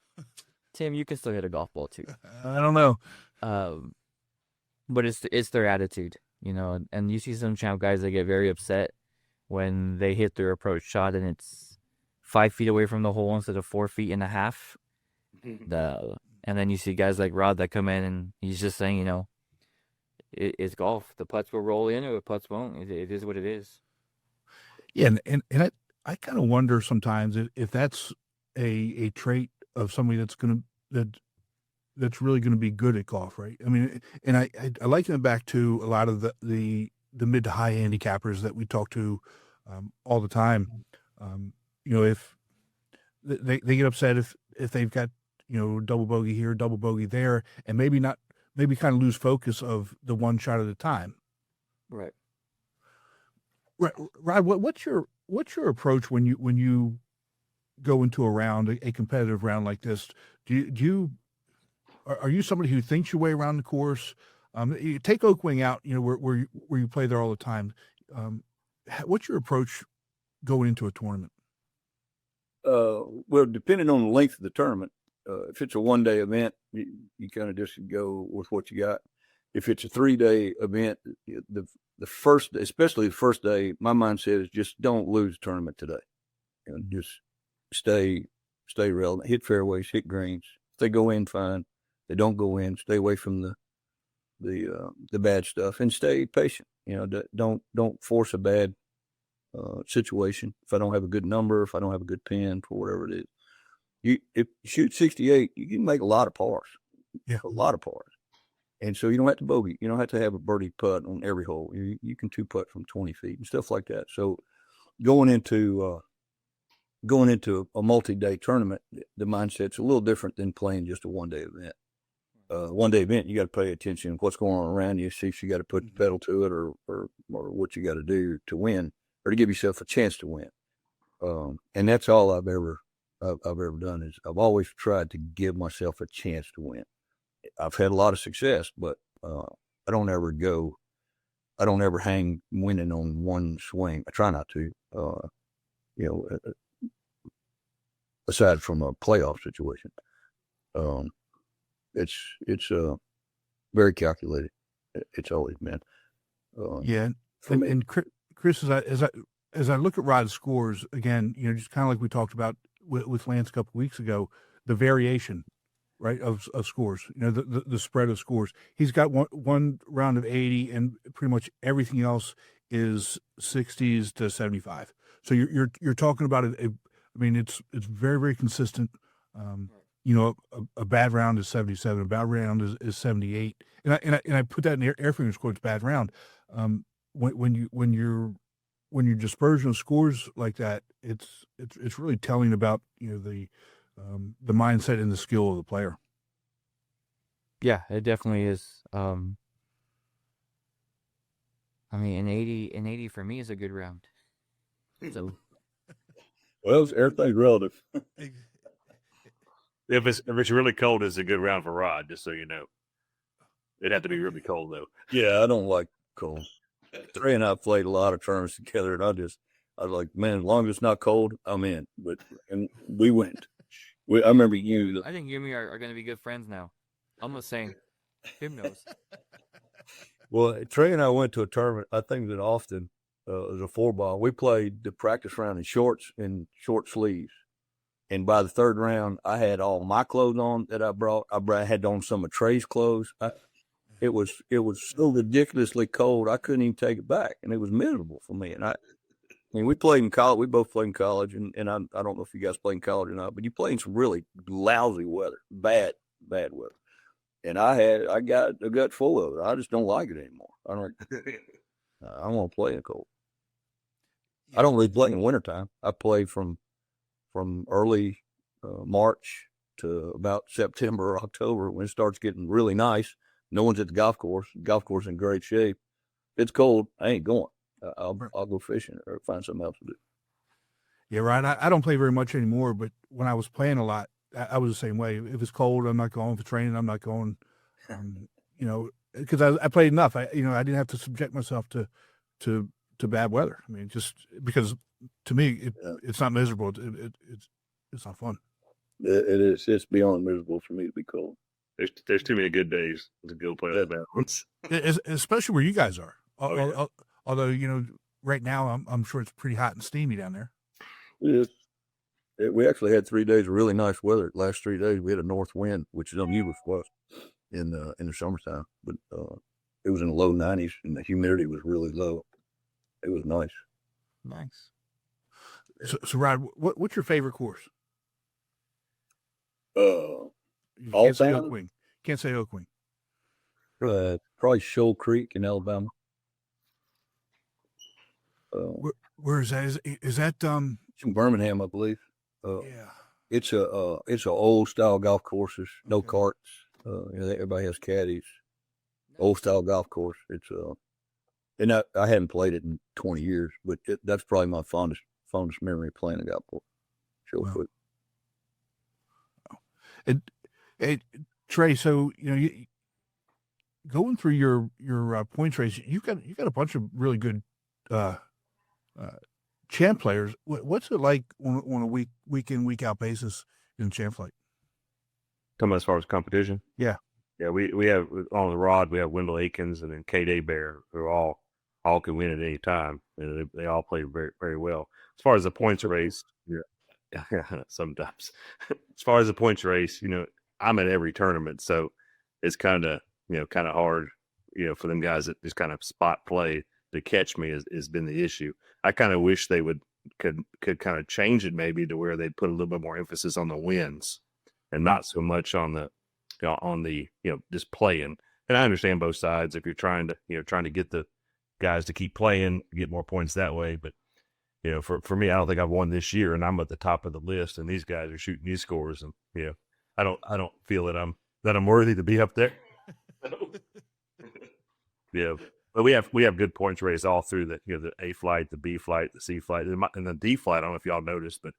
Tim. You can still hit a golf ball too. I don't know. But it's their attitude, and you see some champ guys that get very upset when they hit their approach shot and it's 5 feet away from the hole instead of 4.5 feet. And then you see guys like Rod that come in and he's just saying, it's golf. The putts will roll in or the putts won't. It is what it is. Yeah, and I kind of wonder sometimes if that's a trait of somebody that's really going to be good at golf, right? I mean, and I liken it back to a lot of the mid to high handicappers that we talk to all the time. If they get upset if they've got double bogey here, double bogey there, and maybe kind of lose focus of the one shot at a time. Right. Right, Rod. What's your approach when you go into a round, a competitive round like this? Do are you somebody who thinks your way around the course? You take Oakwing out, where you play there all the time. What's your approach going into a tournament? Well, depending on the length of the tournament, if it's a 1-day event, you kind of just go with what you got. If it's a 3-day event, especially the first day, my mindset is just don't lose the tournament today. Just stay relevant, hit fairways, hit greens. If they go in, fine. If they don't go in, stay away from the bad stuff and stay patient. Don't force a bad situation. If I don't have a good number, if I don't have a good pin for whatever it is, if you shoot 68, you can make a lot of pars. Yeah, a lot of pars. And so you don't have to bogey. You don't have to have a birdie putt on every hole. You can 2-putt from 20 feet and stuff like that. So going into a multi-day tournament, the mindset's a little different than playing just a 1-day event. 1-day event, you got to pay attention to what's going on around you, see if you got to put the pedal to it or what you got to do to win or to give yourself a chance to win. And that's all I've ever done is I've always tried to give myself a chance to win. I've had a lot of success, but I don't ever hang winning on one swing. I try not to, aside from a playoff situation. It's very calculated. It's always been. Yeah. And Chris, as I look at Rod's scores again, just kind of like we talked about with Lance a couple of weeks ago, the variation, right, of scores, the spread of scores. He's got one round of 80 and pretty much everything else is 60s to 75. So you're talking about it. It's very, very consistent. A bad round is 77, a bad round is 78. And I put that in air fingers quotes, bad round. When your dispersion of scores like that, it's really telling about the mindset and the skill of the player. Yeah, it definitely is. An 80 for me is a good round. So, well, everything's relative. If it's really cold, it's a good round for Rod. Just so you know, it'd have to be really cold though. Yeah, I don't like cold. Trey and I played a lot of tournaments together, and I was like, man, as long as it's not cold, I'm in. And we went. I remember you. I think you and me are going to be good friends now. I'm not saying. Him knows. Well, Trey and I went to a tournament. I think that Austin, it was a 4-ball. We played the practice round in shorts and short sleeves. And by the third round, I had all my clothes on that I brought. I had on some of Trey's clothes. It was so ridiculously cold, I couldn't even take it back, and it was miserable for me. And we played in college. We both played in college, and I don't know if you guys played in college or not, but you played in some really lousy weather, bad weather. And I got a gut full of it. I just don't like it anymore. I don't want to play in cold. I don't really play in wintertime. I play from early March to about September or October when it starts getting really nice. No one's at the golf course. Golf course in great shape. If it's cold, I ain't going. I'll go fishing or find something else to do. Yeah, right. I don't play very much anymore, but when I was playing a lot, I was the same way. If it's cold, I'm not going. If it's raining, I'm not going. Because I played enough. I didn't have to subject myself to bad weather. Just because to me it's not miserable. It's not fun. It is. It's beyond miserable for me to be cold. There's too many good days to go play that balance. Especially where you guys are. Yeah. Although right now I'm sure it's pretty hot and steamy down there. We actually had 3 days of really nice weather. The last 3 days we had a north wind, which is unusual for us in the summertime. But it was in the low 90s, and the humidity was really low. It was nice. Nice. Yeah. So Rod, what's your favorite course? All time? Can't say Oakwing. Probably Shoal Creek in Alabama. Where is that? Is that It's in Birmingham, I believe. yeah. It's a old style golf courses, no carts. Everybody has caddies. Old style golf course. It's and I hadn't played it in 20 years, but that's probably my fondest memory of playing a golf course. Shoal Creek. And Trey, so you going through your points race, you've got a bunch of really good champ players. What's it like on a week in, week out basis in champ flight? Come as far as competition. Yeah. Yeah, we have on the rod. We have Wendell Aikens and then K.D. Bear, who all can win at any time, and they all play very, very well. As far as the points race, yeah, sometimes. As far as the points race, I'm at every tournament, so it's kind of hard, for them guys that just kind of spot play to catch me has been the issue. I kind of wish they could kind of change it maybe to where they'd put a little bit more emphasis on the wins and not so much on the just playing. And I understand both sides. If you're trying to get the guys to keep playing, get more points that way. But for me, I don't think I've won this year, and I'm at the top of the list, and these guys are shooting these scores, and I don't feel that I'm worthy to be up there. Yeah, but we have good points raised all through the A flight, the B flight, the C flight, and the D flight. I don't know if y'all noticed, but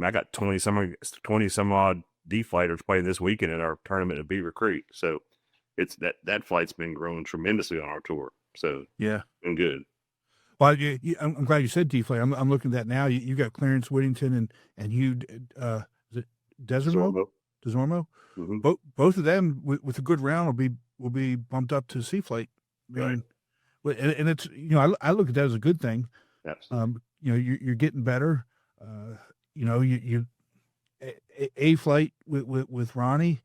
I got 20 some odd D fighters playing this weekend at our tournament at Beaver Creek. So it's that flight's been growing tremendously on our tour. So yeah, been good. Well, I'm glad you said D flight. I'm looking at that now. You got Clarence Whittington and Hugh. Is it Desormeaux? Mm-hmm. Both of them with a good round will be bumped up to C flight. Right. And it's I look at that as a good thing. Absolutely. You're getting better. You A flight with Ronnie.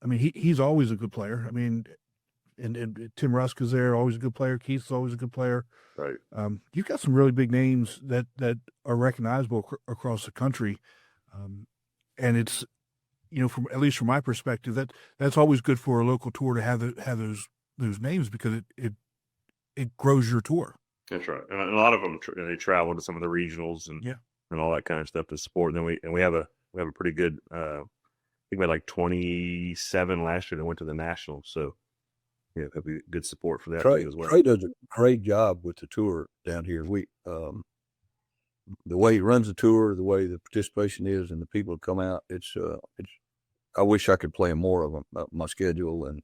I mean, he's always a good player. I mean, and Tim Rusk is there, always a good player. Keith's always a good player. Right. You've got some really big names that are recognizable across the country, and it's from at least from my perspective that's always good for a local tour to have those names because it grows your tour. That's right, and a lot of them they travel to some of the regionals and all that kind of stuff to support. And then we have a pretty good. I think we had like 27 last year that went to the nationals. So yeah, have a good support for that as well. Trey does a great job with the tour down here. We the way he runs the tour, the way the participation is, and the people that come out, it's. I wish I could play more of them. My schedule and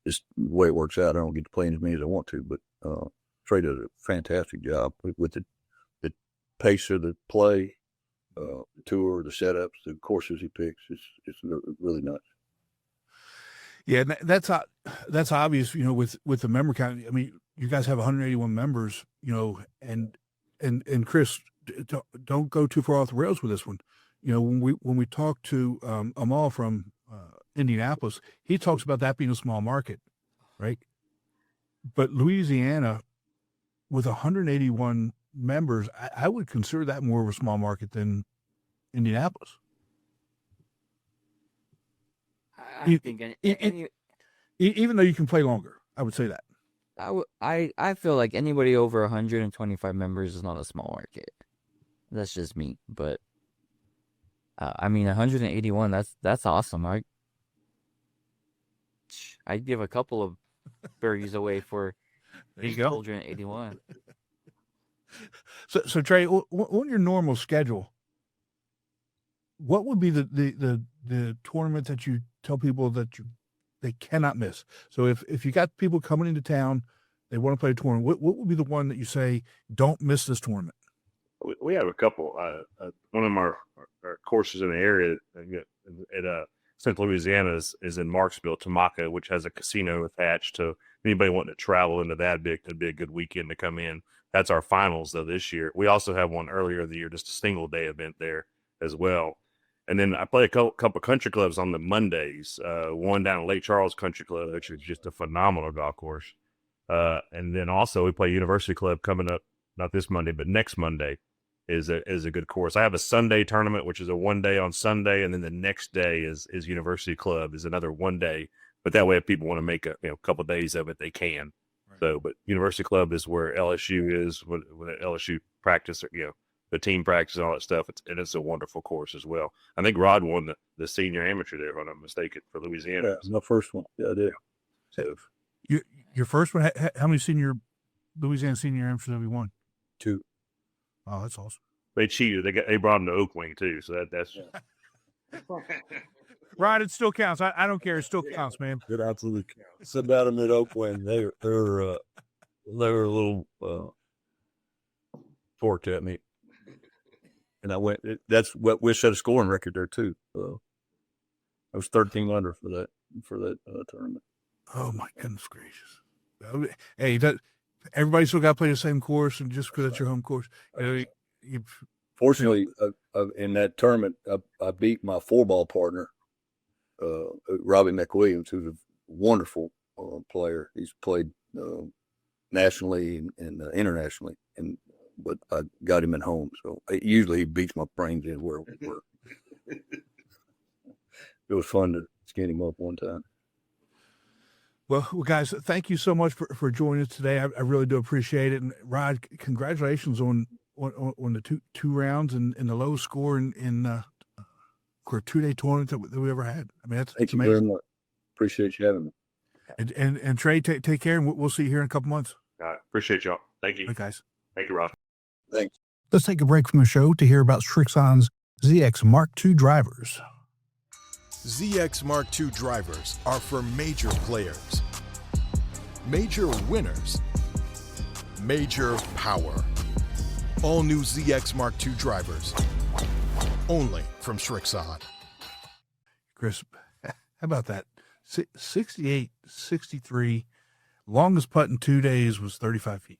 just the way it works out, I don't get to play as many as I want to. But Trey does a fantastic job with the pace of the play, the tour, the setups, the courses he picks. It's really nice. Yeah, that's obvious. With the member count. I mean, you guys have 181 members. And Chris, don't go too far off the rails with this one. When we talk to Amal from Indianapolis, he talks about that being a small market, right? But Louisiana, with 181 members, I would consider that more of a small market than Indianapolis. I think even though you can play longer, I would say that. I feel like anybody over 125 members is not a small market. That's just me, but. I mean, 181. That's awesome. I'd give a couple of birdies away for 181. So Trey, on your normal schedule, what would be the tournament that you tell people that they cannot miss? So if you got people coming into town, they want to play a tournament, what would be the one that you say, don't miss this tournament? We have a couple. One of our courses in the area at Central Louisiana is in Marksville, Tamaka, which has a casino attached. To anybody wanting to travel into that, it'd be a good weekend to come in. That's our finals, though, this year. We also have one earlier in the year, just a single day event there as well. And then I play a couple country clubs on the Mondays. One down at Lake Charles Country Club, which is just a phenomenal golf course. And then also we play University Club coming up, not this Monday, but next Monday. Is a good course. I have a Sunday tournament, which is a 1 day on Sunday, and then the next day is University Club is another 1 day. But that way, if people want to make a couple of days of it, they can. Right. So, but University Club is where LSU is, when LSU practice, the team practice and all that stuff. It's a wonderful course as well. I think Rod won the senior amateur there, if I'm not mistaken, for Louisiana. Yeah, my first one. Yeah, I did. So, your first one. How many Louisiana senior amateurs have you won? 2. Oh, that's awesome. They cheated. They brought him to Oak Wing too. So that's Rod, it still counts. I don't care. It still counts, man. It absolutely counts. Said about them at Oakland. They were a little forked at me, and I went. That's what we set a scoring record there too. I was 13 under for that tournament. Oh my goodness gracious! Hey, everybody still got to play the same course, and just because it's your home course, Fortunately, in that tournament, I beat my 4-ball partner, Robbie McWilliams, who's a wonderful player. He's played nationally and internationally, but I got him at home. So usually he beats my brains in where we were. It was fun to skin him up one time. Well, guys, thank you so much for joining us today. I really do appreciate it. And Rod, congratulations on the two rounds and the lowest score in for a 2-day tournament that we ever had. I mean, Thank you amazing. very much. Appreciate you having me. And Trey, take care, and we'll see you here in a couple months. All right. Appreciate y'all. Thank you. All right, guys. Thank you, Rob. Thanks. Let's take a break from the show to hear about Srixon's ZX Mark II drivers. ZX Mark II drivers are for major players, major winners, major power. All new ZX Mark II drivers, only from Srixon. Chris, how about that? 68, 63, longest putt in 2 days was 35 feet.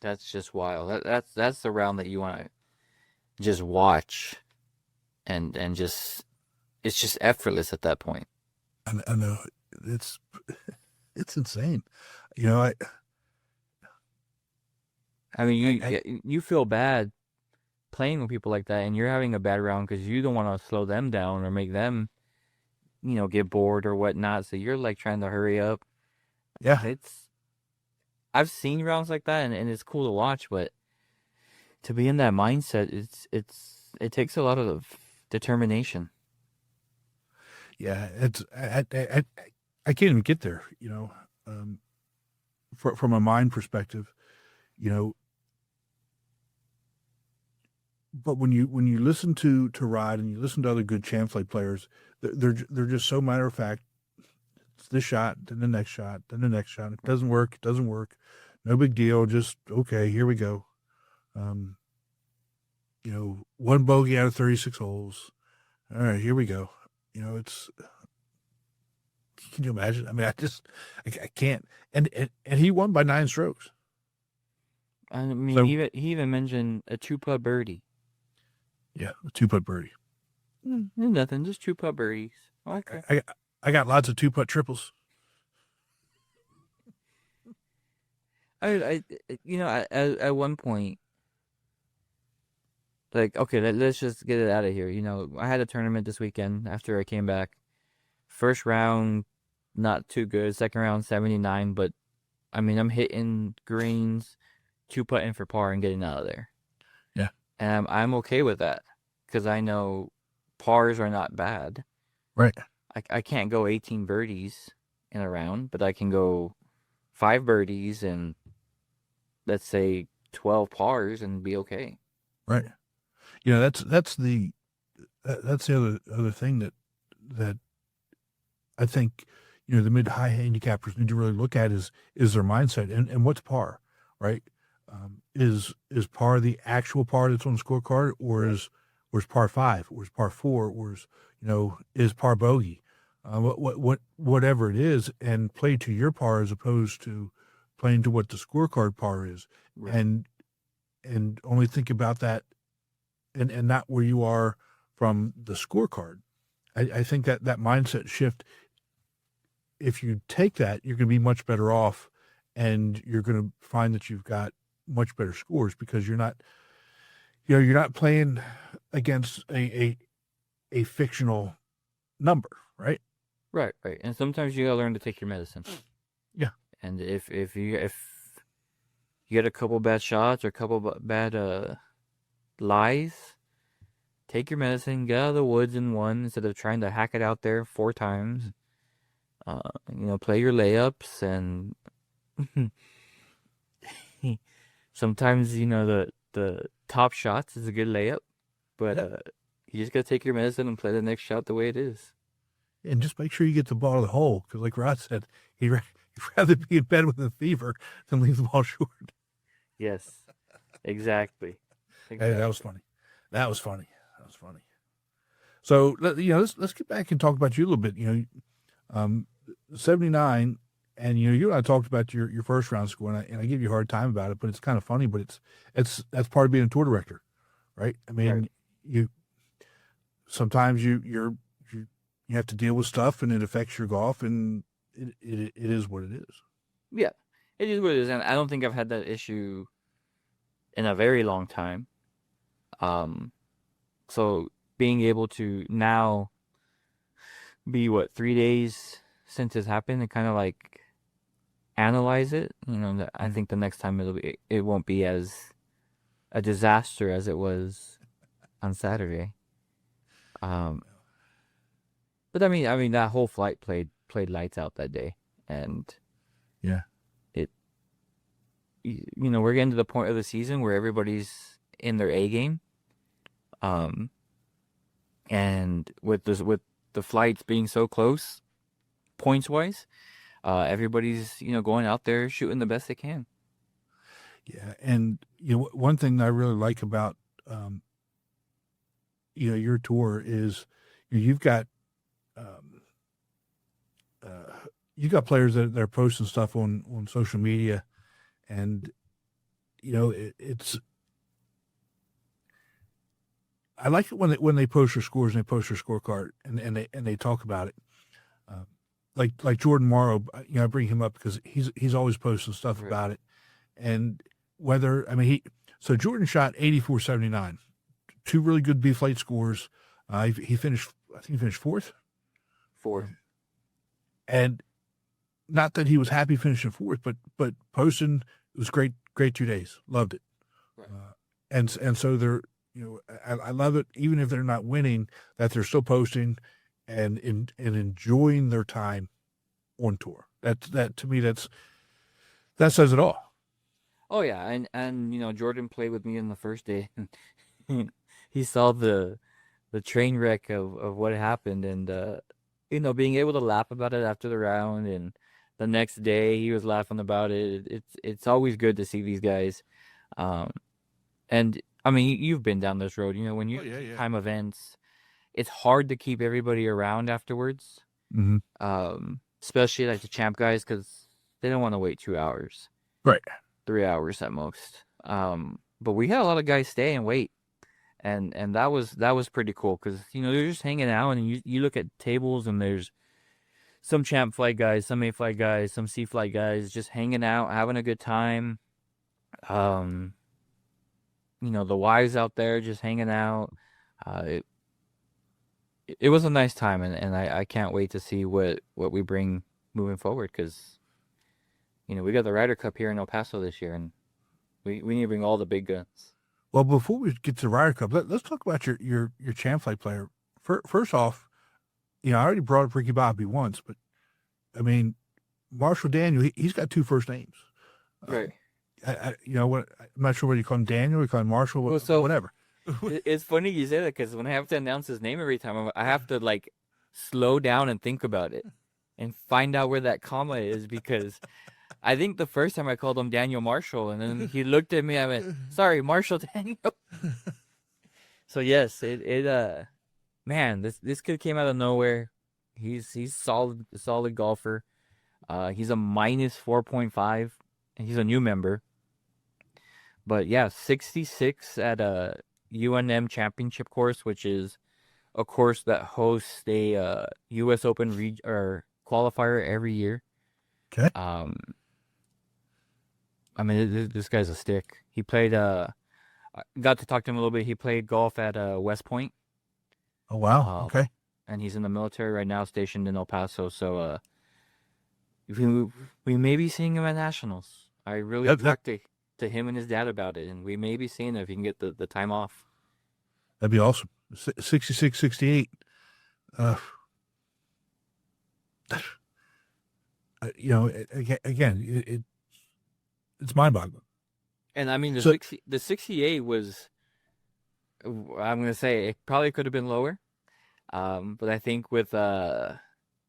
That's just wild. That's the round that you want to just watch, and just it's just effortless at that point. I know it's insane. You know, I mean, you feel bad playing with people like that, and you're having a bad round because you don't want to slow them down or make them, get bored or whatnot. So you're like trying to hurry up. Yeah, I've seen rounds like that, and it's cool to watch, but to be in that mindset, it takes a lot of determination. Yeah, I can't even get there. From a mind perspective, But when you listen to Rod and you listen to other good Champlain players, they're just so matter of fact. It's this shot, then the next shot, then the next shot. It doesn't work. It doesn't work. No big deal. Just okay. Here we go. One bogey out of 36 holes. All right, here we go. It's. Can you imagine? I mean, I can't. And he won by 9 strokes. I mean, So- he even mentioned a 2-putt birdie. Yeah, a 2-putt birdie. Nothing, just 2-putt birdies. Okay. I got lots of 2-putt triples. At one point, like, okay, let's just get it out of here. I had a tournament this weekend after I came back. First round, not too good. Second round, 79. But, I mean, I'm hitting greens, 2-putting for par and getting out of there. Yeah. And I'm okay with that because I know pars are not bad. Right. I can't go 18 birdies in a round, but I can go 5 birdies and let's say 12 pars and be okay. Right. That's the other thing that I think the mid high handicappers need to really look at is their mindset and what's par, right? Is par the actual par that's on the scorecard, or is par 5, or is par 4, or is par bogey? Whatever it is, and play to your par as opposed to playing to what the scorecard par is, Right. and only think about that, and not where you are from the scorecard. I think that mindset shift, if you take that, you're going to be much better off, and you're going to find that you've got much better scores because you're not playing against a fictional number, right? Right. And sometimes you gotta learn to take your medicine. Yeah. And if you get a couple bad shots or a couple bad lies, take your medicine, get out of the woods in one instead of trying to hack it out there 4 times. Play your layups, and sometimes the top shots is a good layup, but You just gotta take your medicine and play the next shot the way it is. And just make sure you get the ball to the hole, because like Rod said, he'd rather be in bed with a fever than leave the ball short. Yes, exactly. Hey, that was funny. That was funny. So let's get back and talk about you a little bit. 79, and you and I talked about your first round score, and I give you a hard time about it, but it's kind of funny. But that's part of being a tour director, right? I mean, Right. you sometimes you have to deal with stuff, and it affects your golf, and it is what it is. Yeah, it is what it is, and I don't think I've had that issue in a very long time. So being able to now be 3 days since it's happened and kind of like analyze it, I think the next time it won't be as a disaster as it was on Saturday. But I mean that whole flight played lights out that day, and Yeah. we're getting to the point of the season where everybody's in their A game. And with the flights being so close, points wise, everybody's going out there shooting the best they can. Yeah, and one thing that I really like about your tour is you've got players that are posting stuff on social media, and it's. I like it when they post their scores and they post their scorecard and they talk about it. Like Jordan Morrow, I bring him up because he's always posting stuff Right. about it, and so Jordan shot 84.79, 2 really good B flight scores. He finished, I think he finished fourth. And not that he was happy finishing fourth, but posting, it was great 2 days, loved it. Right. And so they're. I love it, even if they're not winning, that they're still posting and enjoying their time on tour. That to me, that says it all. Oh yeah, and Jordan played with me on the first day, and he saw the train wreck of what happened, and being able to laugh about it after the round, and the next day he was laughing about it. It's always good to see these guys, and I mean you've been down this road. When you time events, it's hard to keep everybody around afterwards. Mm-hmm. Especially like the champ guys, because they don't want to wait 2 hours. Right. 3 hours at most. But we had a lot of guys stay and wait, and that was pretty cool, because they're just hanging out, and you look at tables, and there's some champ flight guys, some A flight guys, some C flight guys just hanging out, having a good time. The wives out there just hanging out. It was a nice time, and I can't wait to see what we bring moving forward, because we got the Ryder Cup here in El Paso this year, and we need to bring all the big guns. Well, before we get to the Ryder Cup, let's talk about your champ flight player. First off, I already brought up Ricky Bobby once, but I mean, Marshall Daniel, he's got 2 first names. Right. I'm not sure whether you call him Daniel or you call him Marshall, whatever. It's funny you say that, because when I have to announce his name every time, I have to slow down and think about it and find out where that comma is, because I think the first time I called him Daniel Marshall, and then he looked at me, I went, sorry, Marshall Daniel. So yes, man, this kid came out of nowhere. He's solid golfer. He's a minus 4.5, and he's a new member. But yeah, 66 at a UNM championship course, which is a course that hosts a U.S. Open qualifier every year. Okay. I mean, this guy's a stick. He played. I got to talk to him a little bit. He played golf at West Point. Oh wow. Okay. And he's in the military right now, stationed in El Paso. So, we may be seeing him at Nationals. I really talked to him and his dad about it, and we may be seeing if he can get the time off. That'd be awesome. 66, 68. Again, it's mind-boggling. And I mean, the 68 was I'm gonna say it probably could have been lower. But I think with a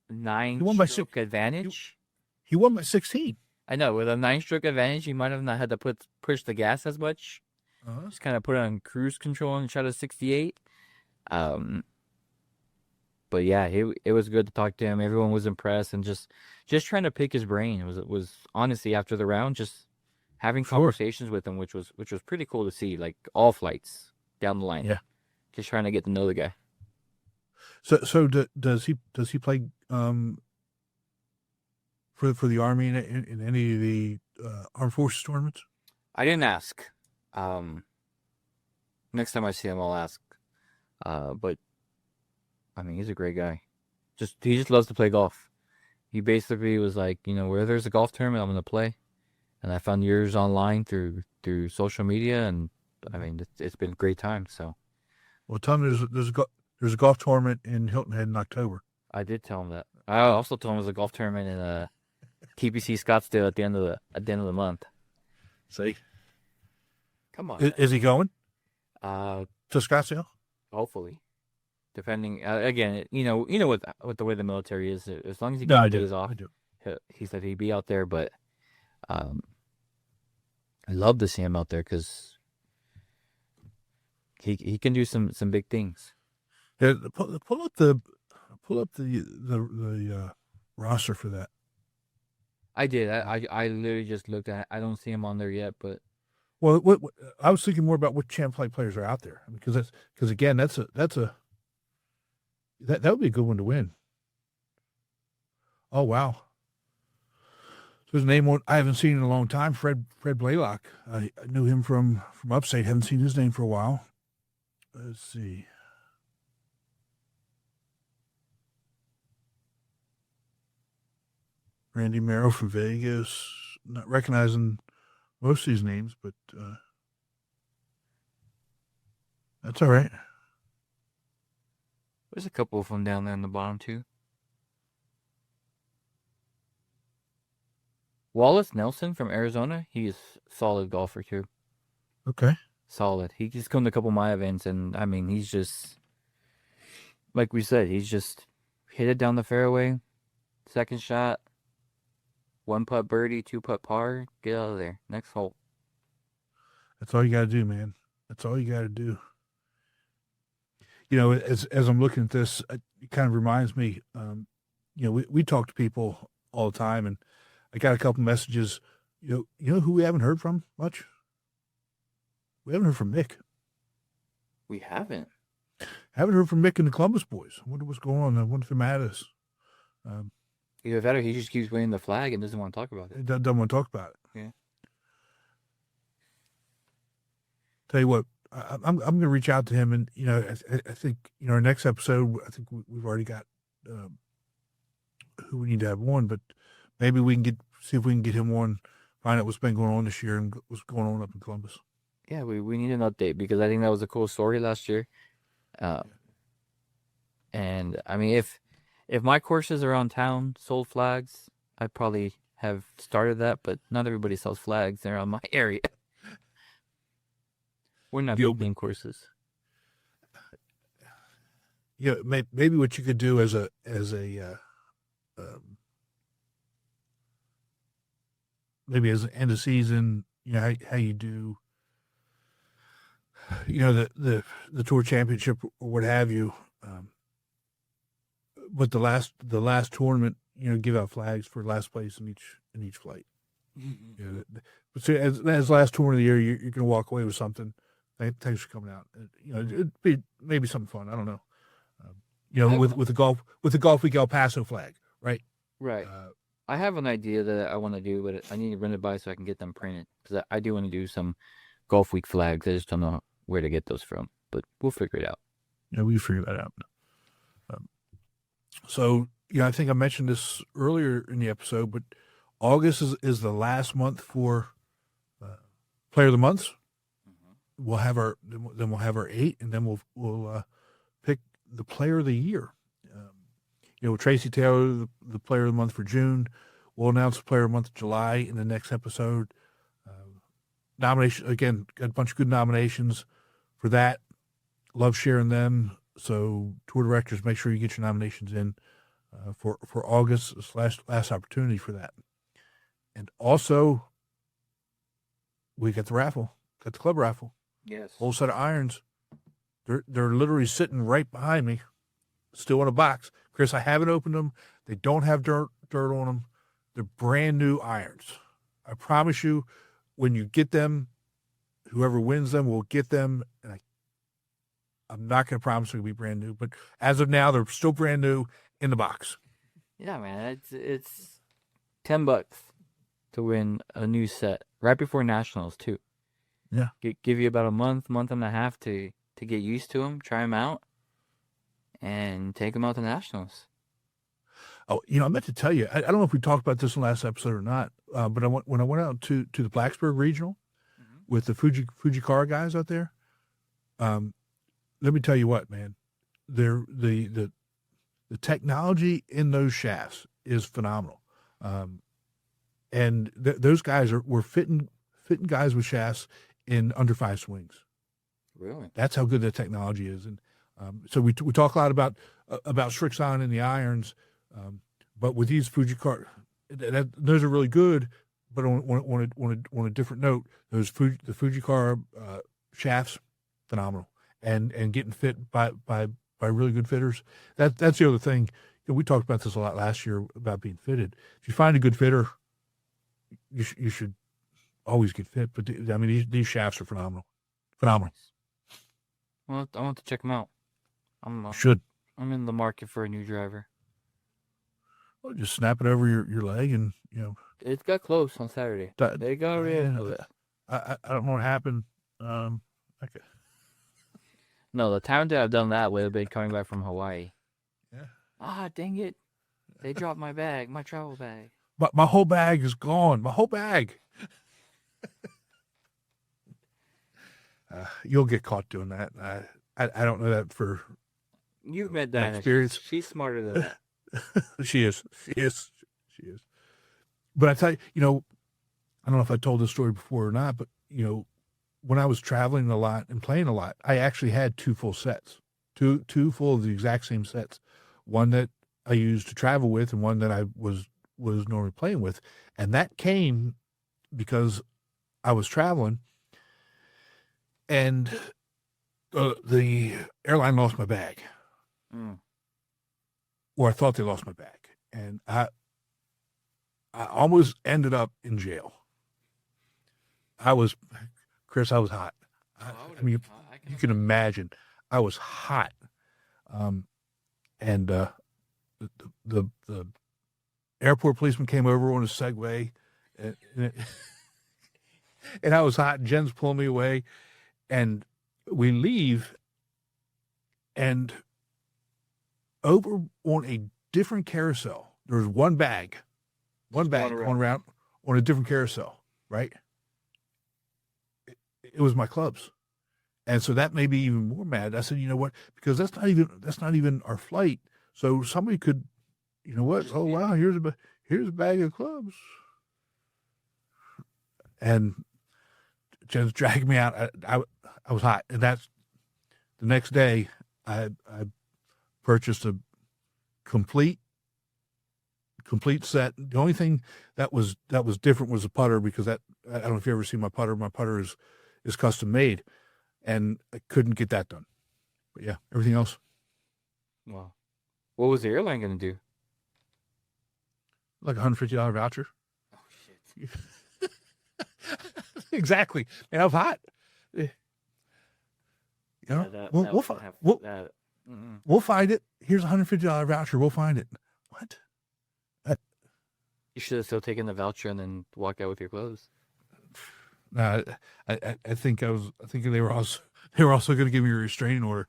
He won by stroke advantage. He won by 16. I know, with a 9-stroke advantage, you might have not had to push the gas as much. Just kind of put it on cruise control and shot a 68. But yeah, it was good to talk to him. Everyone was impressed, and just trying to pick his brain. It was honestly, after the round, just having conversations with him, which was pretty cool to see. Like all flights down the line. Yeah, just trying to get to know the guy. So does he play for the Army in any of the armed forces tournaments? I didn't ask. Next time I see him, I'll ask. But I mean, he's a great guy. He just loves to play golf. He basically was like, where there's a golf tournament, I'm gonna play. And I found yours online through social media, and I mean, it's been a great time. So, well, tell him there's a golf tournament in Hilton Head in October. I did tell him that. I also told him there's a golf tournament in TPC Scottsdale at the end of the month. See, come on, is he going? To Scottsdale? Hopefully, depending. Again, with the way the military is, as long as he gets days off, he said he'd be out there. But I'd love to see him out there because he can do some big things. Yeah, pull up the roster for that. I did. I literally just looked at it. I don't see him on there yet, but well, I was thinking more about what Champlain players are out there, because again, that would be a good one to win. Oh wow! So his name I haven't seen in a long time. Fred Blaylock. I knew him from upstate. Haven't seen his name for a while. Let's see. Randy Merrill from Vegas. Not recognizing most of these names, but that's all right. There's a couple of them down there in the bottom too. Wallace Nelson from Arizona. He's a solid golfer too. Okay. Solid. He just come to a couple of my events, and I mean, he's just, like we said, he's just hit it down the fairway. Second shot. 1-putt birdie, 2-putt par. Get out of there. Next hole. That's all you got to do, man. That's all you got to do. As I'm looking at this, it kind of reminds me, we talk to people all the time, and I got a couple messages. You know who we haven't heard from much? We haven't heard from Mick. We haven't. Haven't heard from Mick and the Columbus boys. I wonder what's going on. I wonder if they're mad at us. Either that or he just keeps waving the flag and doesn't want to talk about it. He doesn't want to talk about it. Yeah. Tell you what, I'm going to reach out to him, and I think our next episode, I think we've already got who we need to have on, but maybe we can see if we can get him on, find out what's been going on this year and what's going on up in Columbus. Yeah, we need an update, because I think that was a cool story last year. And I mean, if my courses around town sold flags, I probably have started that, but not everybody sells flags around my area. We're not big name courses. Maybe what you could do as a maybe as an end of season, how you do, the tour championship or what have you. But the last tournament, give out flags for last place in each flight. Mm-hmm. But see, as last tournament of the year, you're going to walk away with something. Thanks for coming out. It'd be maybe something fun. I don't know. With the Golfweek El Paso flag, right? Right. I have an idea that I want to do, but I need to run it by so I can get them printed, because I do want to do some Golfweek flags. I just don't know where to get those from, but we'll figure it out. Yeah, we figure that out. So, I think I mentioned this earlier in the episode, but August is the last month for Player of the Months. Mm-hmm. We'll have our 8, and then we'll pick the Player of the Year. Tracy Taylor, the Player of the Month for June. We'll announce the Player of the Month of July in the next episode. Nomination again, got a bunch of good nominations for that. love sharing them. So tour directors, make sure you get your nominations in for August / last opportunity for that. And also, we got the raffle, got the club raffle. Yes. Whole set of irons. They're literally sitting right behind me, still in a box. Chris, I haven't opened them. They don't have dirt on them. They're brand new irons. I promise you, when you get them, whoever wins them will get them. And I'm not going to promise they'll be brand new, but as of now, they're still brand new in the box. Yeah, man, it's $10 to win a new set right before nationals too. Yeah, give you about a month and a half to get used to them, try them out, and take them out to nationals. Oh, I meant to tell you, I don't know if we talked about this in the last episode or not, but when I went out to the Blacksburg Regional with the Fujikara guys out there, let me tell you what, man, the technology in those shafts is phenomenal, and those guys were fitting guys with shafts in under 5 swings. Really, that's how good the technology is, and so we talk a lot about Strixon and the irons. But with these Fujikara, those are really good. But on a different note, the Fujikara shafts, phenomenal, and getting fit by really good fitters. That's the other thing. We talked about this a lot last year about being fitted. If you find a good fitter, you should always get fit. But these shafts are phenomenal. Well, I want to check them out. Should. I'm in the market for a new driver. Well, just snap it over your leg, and it got close on Saturday. They got rid of it. I don't know what happened. No, the time that I've done that would have been coming back from Hawaii. Yeah. Dang it! They dropped my bag, my travel bag. But my whole bag is gone. My whole bag. You'll get caught doing that. I don't know that for. You've met Diana. Experience. She's smarter than that. She is. But I tell you, I don't know if I told this story before or not, but when I was traveling a lot and playing a lot, I actually had 2 full sets, two full of the exact same sets, one that I used to travel with and one that I was normally playing with, and that came because I was traveling, and the airline lost my bag. Or I thought they lost my bag, and I almost ended up in jail. Chris, I was hot. You can imagine, I was hot. And the airport policeman came over on a Segway, and I was hot. And Jen's pulling me away, and we leave, and over on a different carousel, there was one bag going around on a different carousel, right? It was my clubs. And so that made me even more mad. I said, you know what? Because that's not even our flight. So somebody could, you know what? Oh, wow, here's a bag of clubs. And Jen's dragging me out. I was hot. And that's the next day I purchased a complete set. The only thing that was different was the putter, because I don't know if you ever see my putter. My putter is custom made, and I couldn't get that done. But yeah, everything else. Wow. What was the airline going to do? Like $150 voucher. Oh, shit. Exactly. Man, I was hot. We'll find it. Here's a $150 voucher. We'll find it. What? You should have still taken the voucher and then walk out with your clothes. No, I think they were also going to give me a restraining order.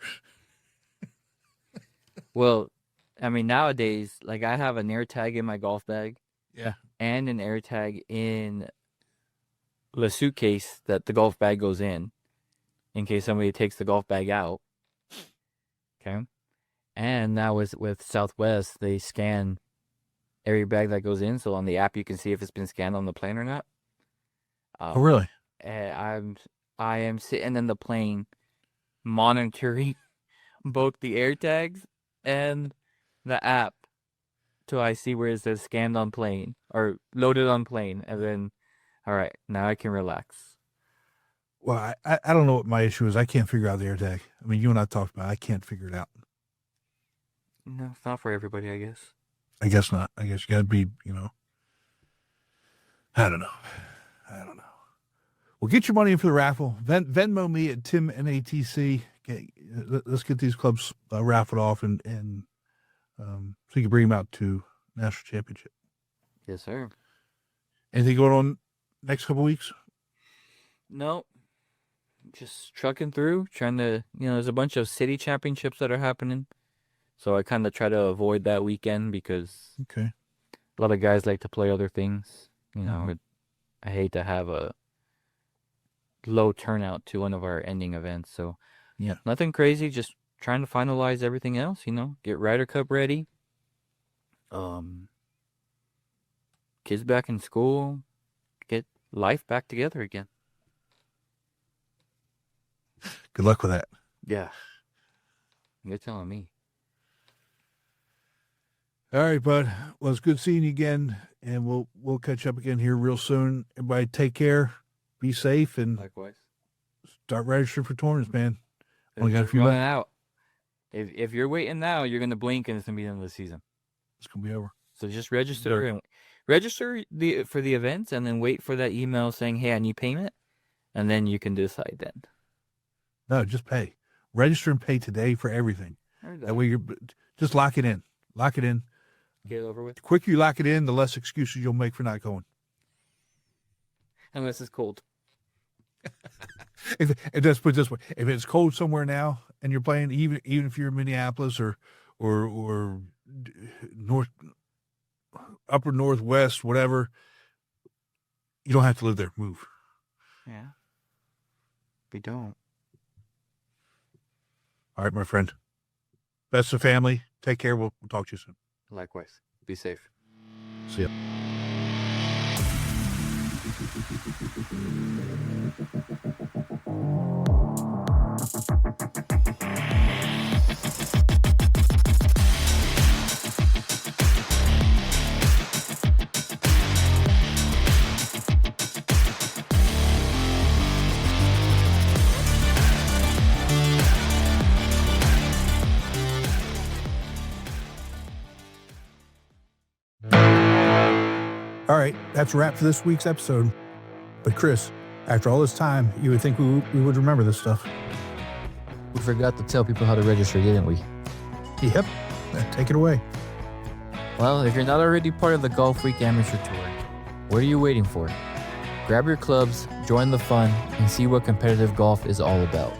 Well, I mean, nowadays, like, I have an air tag in my golf bag. Yeah. And an air tag in the suitcase that the golf bag goes in case somebody takes the golf bag out. Okay. And now with Southwest, they scan every bag that goes in. So on the app, you can see if it's been scanned on the plane or not. Oh, really? I am sitting in the plane monitoring both the air tags and the app till I see where it says scanned on plane or loaded on plane, and then, all right, now I can relax. Well, I don't know what my issue is. I can't figure out the air tag. I mean, you and I talked about it. I can't figure it out. No, it's not for everybody, I guess. I guess not. I guess you got to be, I don't know. Well, get your money in for the raffle. Venmo me at Tim NATC. Let's get these clubs raffled off and so you can bring them out to national championship. Yes, sir. Anything going on next couple weeks? No. Just trucking through, trying to, there's a bunch of city championships that are happening. So I kind of try to avoid that weekend because a lot of guys like to play other things. I hate to have a low turnout to one of our ending events. So yeah, nothing crazy. Just trying to finalize everything else. Get Ryder Cup ready. Kids back in school. Get life back together again. Good luck with that. Yeah, you're telling me. All right, bud. Well, it's good seeing you again, and we'll catch up again here real soon. Everybody, take care, be safe, and Likewise. start registering for tournaments, man. Only got a It's few running left. out. If you're waiting now, you're gonna blink and it's gonna be the end of the season. It's gonna be over. So just register for the events, and then wait for that email saying, "Hey, I need payment," and then you can decide then. No, just pay. Register and pay today for everything. That way, just lock it in. Lock it in. Get it over with. The quicker you lock it in, the less excuses you'll make for not going. Unless it's cold. Let's put it this way: if it's cold somewhere now and you're playing, even if you're in Minneapolis or north, upper northwest, whatever, you don't have to live there. Move. Yeah. We don't. All right, my friend. Best of family. Take care. We'll talk to you soon. Likewise. Be safe. See ya. All right, that's a wrap for this week's episode. But Chris, after all this time, you would think we would remember this stuff. We forgot to tell people how to register, didn't we? Yep. Take it away. Well, if you're not already part of the Golfweek Amateur Tour, what are you waiting for? Grab your clubs, join the fun, and see what competitive golf is all about.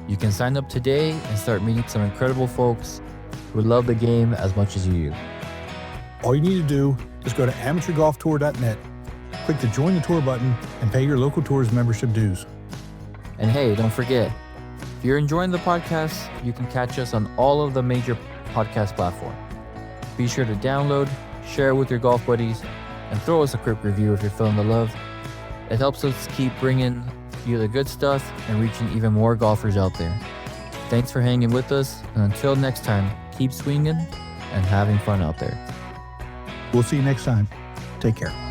You can sign up today and start meeting some incredible folks who love the game as much as you do. All you need to do is go to amateurgolftour.net, click the Join the Tour button, and pay your local tour's membership dues. And hey, don't forget, if you're enjoying the podcast, you can catch us on all of the major podcast platforms. Be sure to download, share it with your golf buddies, and throw us a quick review if you're feeling the love. It helps us keep bringing you the good stuff and reaching even more golfers out there. Thanks for hanging with us, and until next time, keep swinging and having fun out there. We'll see you next time. Take care.